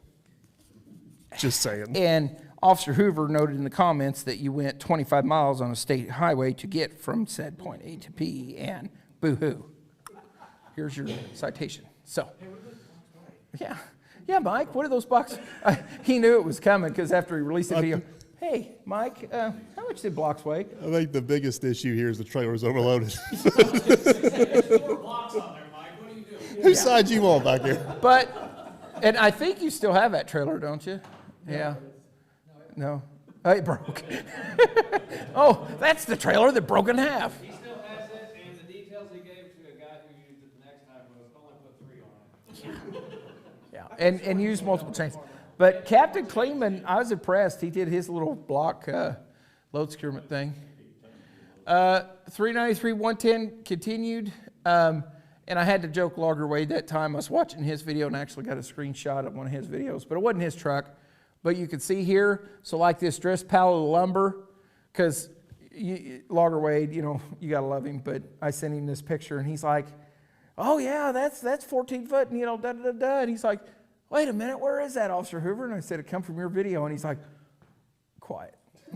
S2: Just saying.
S1: And Officer Hoover noted in the comments that you went 25 miles on a state highway to get from said point A to B, and boo-hoo. Here's your citation. So, yeah, Mike, what are those boxes? He knew it was coming because after he released the video, hey, Mike, how much did blocks weigh?
S2: I think the biggest issue here is the trailer is overloaded.
S8: There's 4 blocks on there, Mike, what are you doing?
S2: Whose side you want back here?
S1: And I think you still have that trailer, don't you? Yeah. No. Oh, it broke. Oh, that's the trailer that broke in half.
S6: He still has it, and the details he gave to a guy who used it the next time was only put 3 on it.
S1: Yeah, and use multiple chains. But Captain Kleeman, I was impressed. He did his little block load securement thing. 393, 110 continued. And I had to joke Logger Wade that time. I was watching his video and actually got a screenshot of one of his videos, but it wasn't his truck. But you can see here, so like this dress pallet of lumber, because Logger Wade, you got to love him, but I sent him this picture and he's like, oh yeah, that's 14 foot, and da-da-da-da. And he's like, wait a minute, where is that, Officer Hoover? And I said, it come from your video. And he's like, quiet.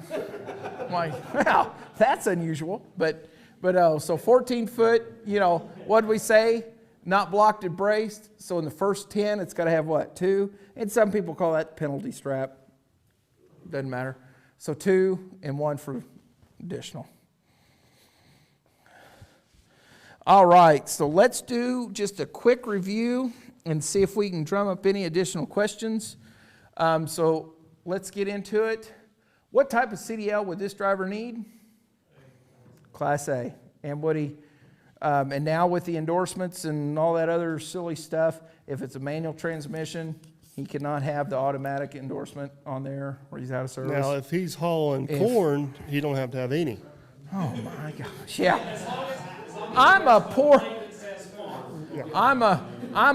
S1: I'm like, wow, that's unusual. But so 14 foot, what did we say? Not blocked and braced. So in the first 10, it's got to have what? 2? And some people call that penalty strap. Doesn't matter. So 2 and 1 for additional. All right, so let's do just a quick review and see if we can drum up any additional questions. So let's get into it. What type of CDL would this driver need? Class A. And would he, and now with the endorsements and all that other silly stuff, if it's a manual transmission, he cannot have the automatic endorsement on there or he's out of service.
S2: Now, if he's hauling corn, he don't have to have any.
S1: Oh my gosh, yeah. I'm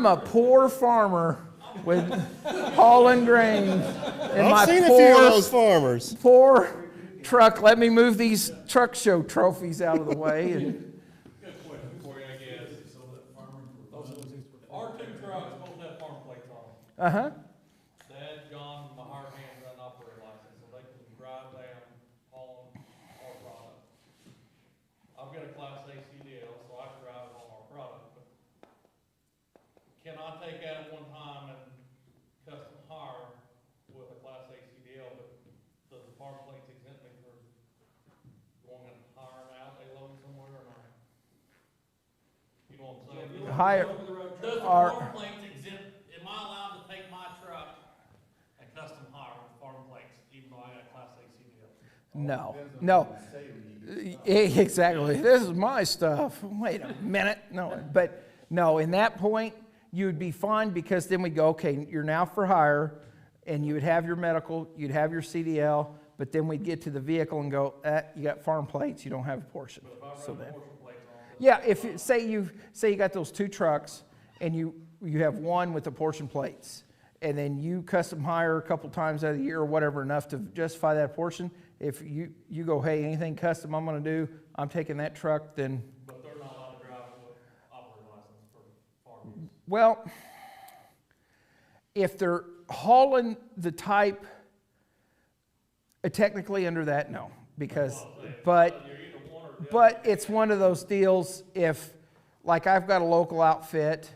S1: a poor farmer with hauling grain. And
S2: I've seen a few of those farmers.
S1: Poor truck. Let me move these truck show trophies out of the way. And
S3: Good question for you, I guess. Our 2 trucks both have farm plates on them. Dad, John, my hard hand run operator license, so they can drive them on our product. I've got a Class A CDL, so I can drive it on our product, but can I take that at one time and custom hire with a Class A CDL, but does the farm plates exempt me for going and hiring out a load somewhere or not? You know what I'm saying?
S1: hire.
S3: Does the
S1: Our-
S3: farm plates exempt, am I allowed to take my truck and custom hire with farm plates, even though I got a Class A CDL?
S1: No. Exactly. This is my stuff. Wait a minute. No, in that point, you would be fine because then we go, okay, you're now for hire, and you would have your medical, you'd have your CDL, But then we'd get to the vehicle and go, you got farm plates, you don't have a portion. So then, yeah, if you, say you got those 2 trucks and you have one with the portion plates, and then you custom hire a couple times out of the year or whatever enough to justify that portion. If you go, hey, anything custom I'm going to do, I'm taking that truck, then.
S3: But they're not allowed to drive with operating license for farm use.
S1: Well, if they're hauling the type, technically under that, no, because, but it's one of those deals. If, like, I've got a local outfit,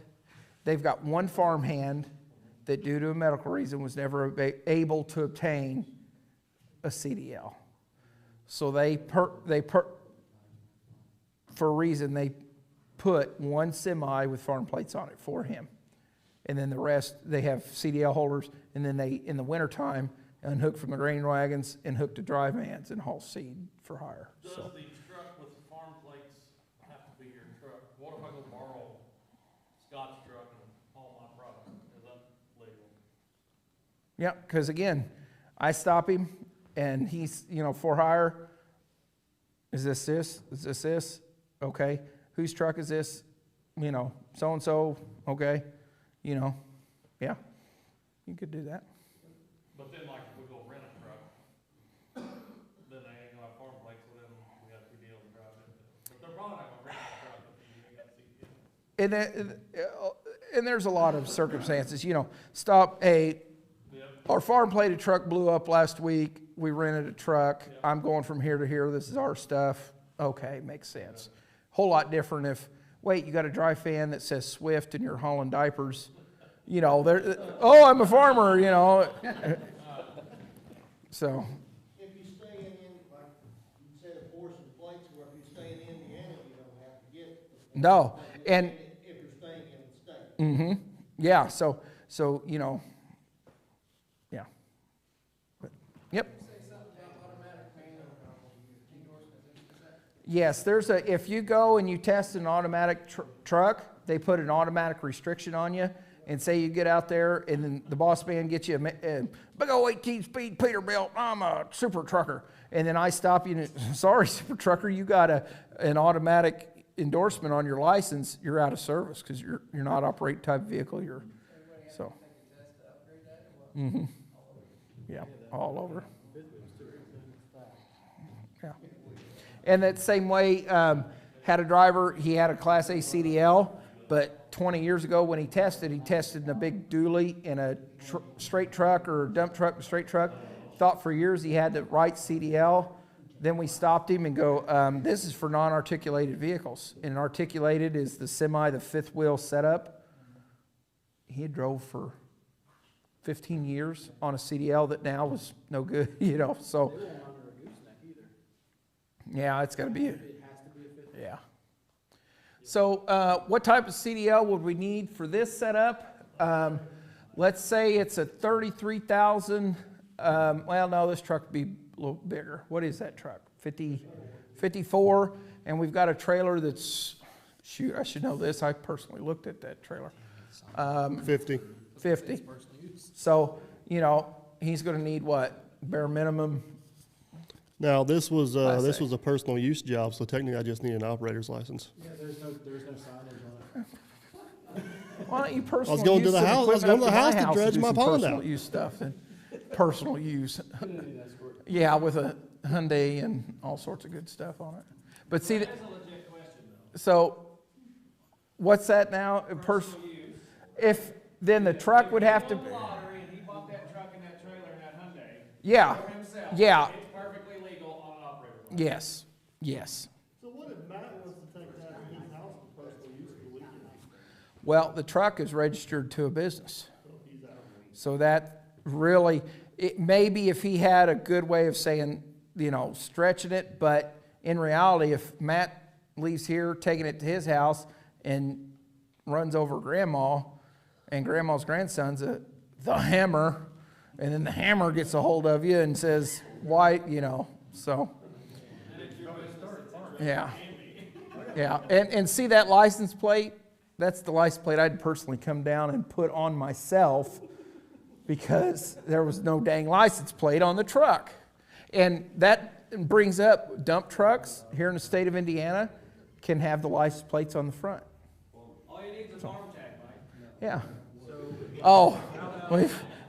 S1: they've got one farmhand that, due to a medical reason, was never able to obtain a CDL. So for a reason, they put one semi with farm plates on it for him. And then the rest, they have CDL holders, and then they, in the wintertime, unhook from the grain wagons and hook to dry vans and haul seed for hire.
S3: Does the truck with farm plates have to be your truck? What if I go borrow Scott's truck and haul my product? Is that legal?
S1: Yeah, because again, I stop him and he's, for hire. Is this? Is this? Okay. Whose truck is this? So-and-so. Okay. Yeah. You could do that.
S3: But then, like, if we go rent a truck, then they ain't gonna have farm plates, so then we got 2 deals to drive into. But they're probably not gonna rent a truck if you ain't got CDL.
S1: And there's a lot of circumstances. Our farm plated truck blew up last week. We rented a truck.
S3: Yep.
S1: I'm going from here to here. This is our stuff. Okay, makes sense. Whole lot different if, wait, you got a dry fan that says Swift and you're hauling diapers. I'm a farmer, So.
S11: If you stay in, like you said, a portion plates, where if you stay in Indiana, you don't have to get.
S1: No, and.
S11: If you're staying in the state.
S1: Mm-hmm. Yeah, so, yeah. But, yep.
S6: Say something about automatic manual endorsements.
S1: Yes, if you go and you test an automatic truck, they put an automatic restriction on you. And say you get out there and then the boss man gets you a big old 18-speed Peterbilt, I'm a super trucker. And then I stop you and, sorry, super trucker, you got an automatic endorsement on your license, you're out of service because you're not operating type of vehicle. So. Mm-hmm. Yeah, all over. Yeah. And that same way, had a driver, he had a Class A CDL, but 20 years ago when he tested in a big dually in a straight truck or dump truck and straight truck. Thought for years he had the right CDL. Then we stopped him and go, this is for non-articulated vehicles. And articulated is the semi, the 5th wheel setup. He had drove for 15 years on a CDL that now was no good, so.
S10: They won't honor a gooseneck either.
S1: Yeah, it's got to be.
S10: It has to be a 5th.
S1: Yeah. So what type of CDL would we need for this setup? Let's say it's a 33,000. Well, no, this truck would be a little bigger. What is that truck? 54. And we've got a trailer that's, shoot, I should know this. I personally looked at that trailer.
S2: 50.
S1: 50. So, he's going to need what? Bare minimum.
S2: Now, this was
S1: Class A.
S2: a personal use job, so technically I just need an operator's license.
S10: Yeah, there's no signage on it.
S1: Why don't you personal
S2: I was going
S1: use
S2: to the
S1: some
S2: house. I was
S1: equipment
S2: going to
S1: up
S2: the house to
S1: my
S2: dredge
S1: and
S2: my
S1: do some
S2: pond
S1: personal
S2: out.
S1: use stuff and personal use. Yeah, with a Hyundai and all sorts of good stuff on it. But see,
S8: That's a legit question, though.
S1: so what's that now?
S8: Personal use.
S1: If then the truck would have to.
S8: He won the lottery and he bought that truck and that trailer and that Hyundai.
S1: Yeah,
S8: For himself.
S1: yeah,
S8: It's perfectly legal on an operator license.
S1: yes.
S2: So what if Matt wants to take that to his house for personal use for the weekend?
S1: Well, the truck is registered to a business. So that really, maybe if he had a good way of saying, stretching it, but in reality, if Matt leaves here, taking it to his house and runs over grandma, and grandma's grandson's the hammer, and then the hammer gets a hold of you and says, why, so. Yeah. Yeah, and see that license plate? That's the license plate I'd personally come down and put on myself because there was no dang license plate on the truck. And that brings up dump trucks here in the state of Indiana can have the license plates on the front.
S8: All you need is a arm tag, Mike.
S1: Yeah. Oh,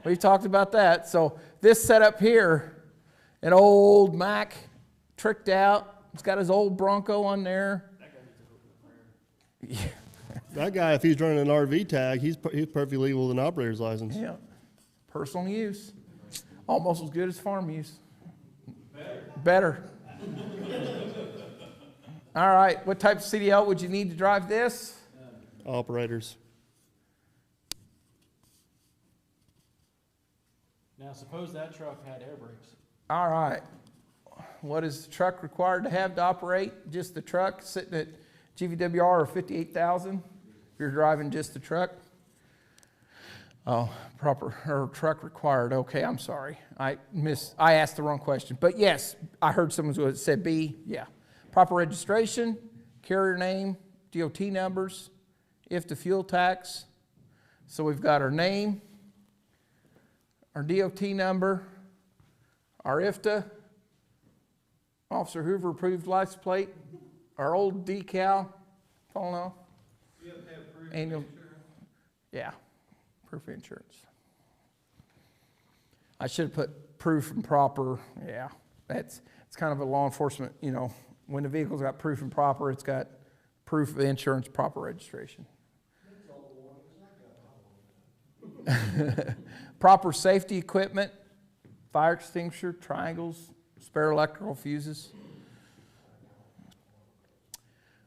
S1: we've talked about that. So this setup here, an old Mac tricked out. It's got his old Bronco on there.
S2: That guy, if he's running an RV tag, he's perfectly legal with an operator's license.
S1: Yeah. Personal use. Almost as good as farm use. Better. All right. What type of CDL would you need to drive this?
S2: Operators.
S10: Now, suppose that truck had air brakes.
S1: All right. What is the truck required to have to operate? Just the truck sitting at GVWR or 58,000? If you're driving just the truck? Oh, proper, or truck required. Okay, I'm sorry. I asked the wrong question. But yes, I heard someone said B. Yeah. Proper registration, carrier name, DOT numbers, if the fuel tax. So we've got our name, our DOT number, our IFTA, Officer Hoover approved license plate, our old decal, falling off.
S8: You have to have proof of
S1: Annual,
S8: insurance.
S1: yeah, proof of insurance. I should have put proof and proper. Yeah, it's kind of a law enforcement, you know, when the vehicle's got proof and proper, it's got proof of insurance, proper registration. Proper safety equipment, fire extinguisher, triangles, spare electrical fuses.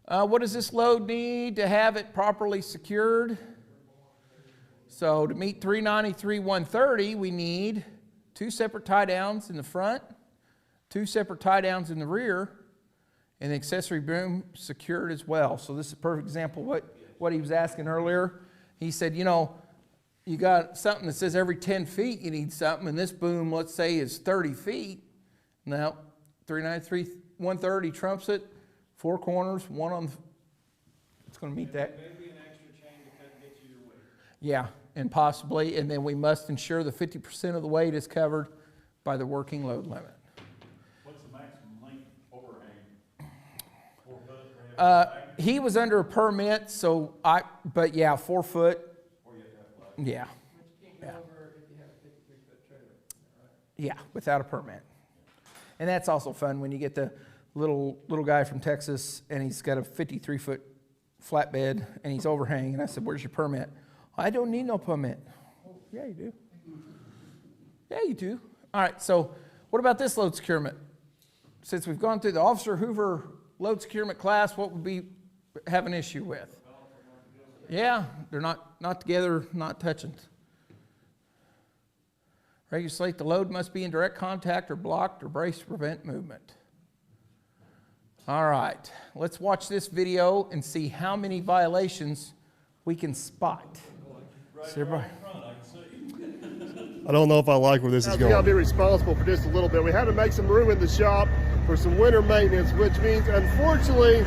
S1: What does this load need to have it properly secured? So to meet 393-130, we need 2 separate tie downs in the front, 2 separate tie downs in the rear, and the accessory boom secured as well. So this is a perfect example of what he was asking earlier. He said, you know, you got something that says every 10 feet you need something, and this boom, let's say, is 30 feet. Now, 393-130 trumps it, 4 corners, one on, it's going to meet that.
S8: Maybe an extra chain to cut and get you your weight.
S1: Yeah, and possibly, and then we must ensure the 50% of the weight is covered by the working load limit.
S3: What's the maximum length overhang? 4 foot?
S1: He was under a permit, so but yeah, 4 foot.
S3: Or you have to have flat.
S1: Yeah,
S6: But you can't go over if you have a 53-foot trailer, right?
S1: yeah, without a permit. And that's also fun when you get the little guy from Texas and he's got a 53-foot flatbed and he's overhang. And I said, "Where's your permit?" "I don't need no permit." "Oh, yeah, you do. Yeah, you do." All right, so what about this load securement? Since we've gone through the Officer Hoover load securement class, what would we have an issue with? Yeah, they're not together, not touching. Regulate the load must be in direct contact or blocked or brace to prevent movement. All right, let's watch this video and see how many violations we can spot. So everybody,
S2: I don't know if I like where this is going. We gotta be responsible for just a little bit. We had to make some room in the shop for some winter maintenance, which means, unfortunately,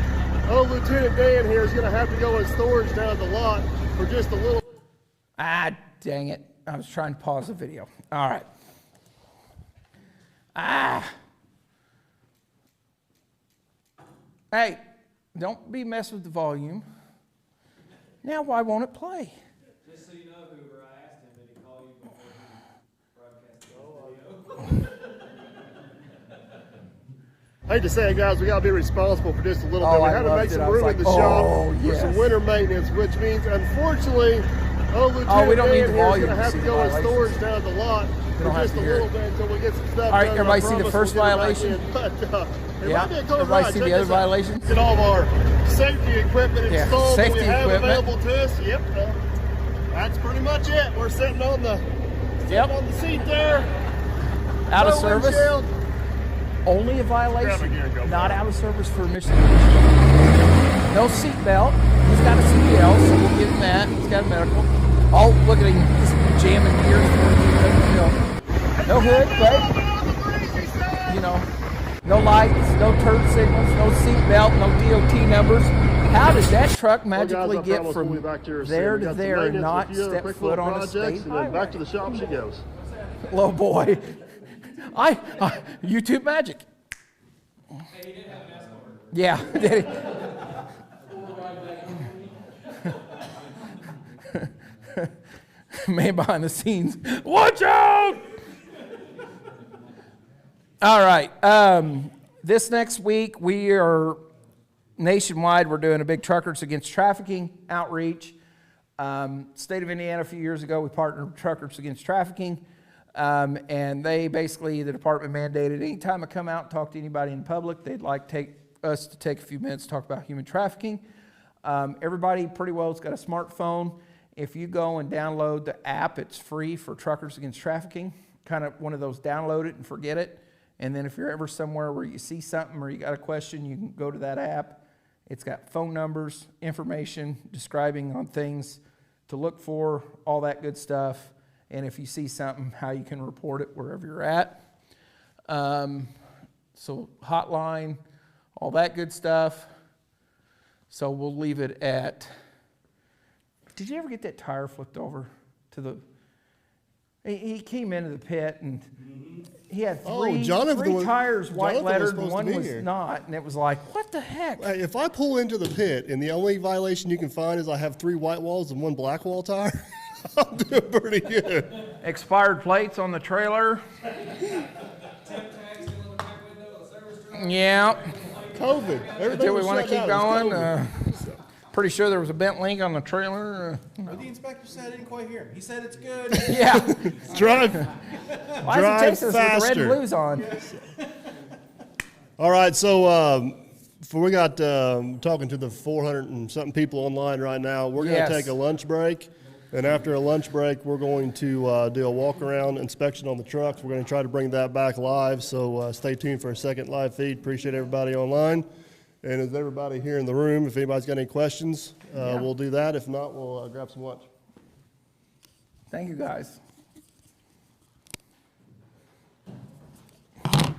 S2: Lieutenant Dan here is gonna have to go in storage down at the lot for just a little.
S1: ah, dang it. I was trying to pause the video. All right. Hey, don't be messing with the volume. Now why won't it play?
S8: Just so you know, Hoover, I asked him, did he call you before he broadcasted this video?
S2: Hate to say it, guys, we gotta be responsible for just a little bit.
S1: Oh,
S2: We
S1: I
S2: had to
S1: loved
S2: make
S1: it.
S2: some
S1: I was
S2: room
S1: like,
S2: in the shop
S1: oh,
S2: for some
S1: yes.
S2: winter maintenance, which means, unfortunately, Lieutenant
S1: Oh, we don't need
S2: Dan
S1: the
S2: here is
S1: volume
S2: gonna
S1: to
S2: have
S1: see
S2: to
S1: the
S2: go in
S1: violations.
S2: storage down at the lot for
S1: don't have
S2: just
S1: to
S2: a
S1: hear
S2: little
S1: it.
S2: bit until we get some stuff
S1: All right,
S2: done.
S1: everybody
S2: I
S1: see the
S2: promise
S1: first
S2: we'll get it back
S1: violation?
S2: in. But, it
S1: Yeah,
S2: might be a cool
S1: everybody
S2: ride.
S1: see
S2: Check
S1: the other
S2: this out.
S1: violations?
S2: Get all of our safety equipment
S1: Yeah,
S2: installed that we
S1: safety
S2: have
S1: equipment.
S2: available to us. Yep, that's pretty much it. We're sitting on the seat there.
S1: Out of
S2: No
S1: service?
S2: windshield.
S1: Only a
S2: Grab a
S1: violation,
S2: gear and go
S1: not
S2: for it.
S1: out of service for emission. No seat belt. He's got a CDL, so we'll give him that. He's got a medical. Oh, look at him, just jamming gears. No hood, but, you know, no lights, no turn signals, no seat belt, no DOT numbers. How did that truck magically get from there to there and not step foot on a state highway?
S2: Back to the shop she goes.
S1: Little boy. YouTube magic.
S8: Hey, he did have an escort.
S1: Yeah. Did he? Man behind the scenes. Watch out! All right. This next week, we are nationwide. We're doing a big Truckers Against Trafficking outreach. State of Indiana, a few years ago, we partnered with Truckers Against Trafficking. And they basically, the department mandated anytime I come out and talk to anybody in public, they'd like us to take a few minutes to talk about human trafficking. Everybody pretty well has got a smartphone. If you go and download the app, it's free for Truckers Against Trafficking. Kind of one of those download it and forget it. And then if you're ever somewhere where you see something or you got a question, you can go to that app. It's got phone numbers, information, describing on things to look for, all that good stuff. And if you see something, how you can report it wherever you're at. So hotline, all that good stuff. So we'll leave it at, did you ever get that tire flipped over to the, he came into the pit and he had three tires white lettered and one was not. And it was like, what the heck?
S2: Hey, if I pull into the pit and the only violation you can find is I have 3 white walls and 1 black wall tire, I'm doing pretty good.
S1: Expired plates on the trailer. Yeah.
S2: COVID.
S1: Do we want to keep going? Pretty sure there was a bent link on the trailer.
S8: Well, the inspector said I didn't quite hear him. He said it's good.
S1: Yeah.
S2: Drive
S1: Why is it chasing us with the red
S2: faster.
S1: blues on?
S2: All right, so we got talking to the 400 and something people online right now. We're going to take a lunch break. And after a lunch break, we're going to do a walk-around inspection on the trucks. We're going to try to bring that back live, so stay tuned for a second live feed. Appreciate everybody online. And is everybody here in the room? If anybody's got any questions, we'll do that. If not, we'll grab some lunch.
S1: Thank you, guys.
S2: And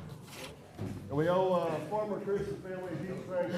S2: we owe Farmer Chris's family a huge thanks.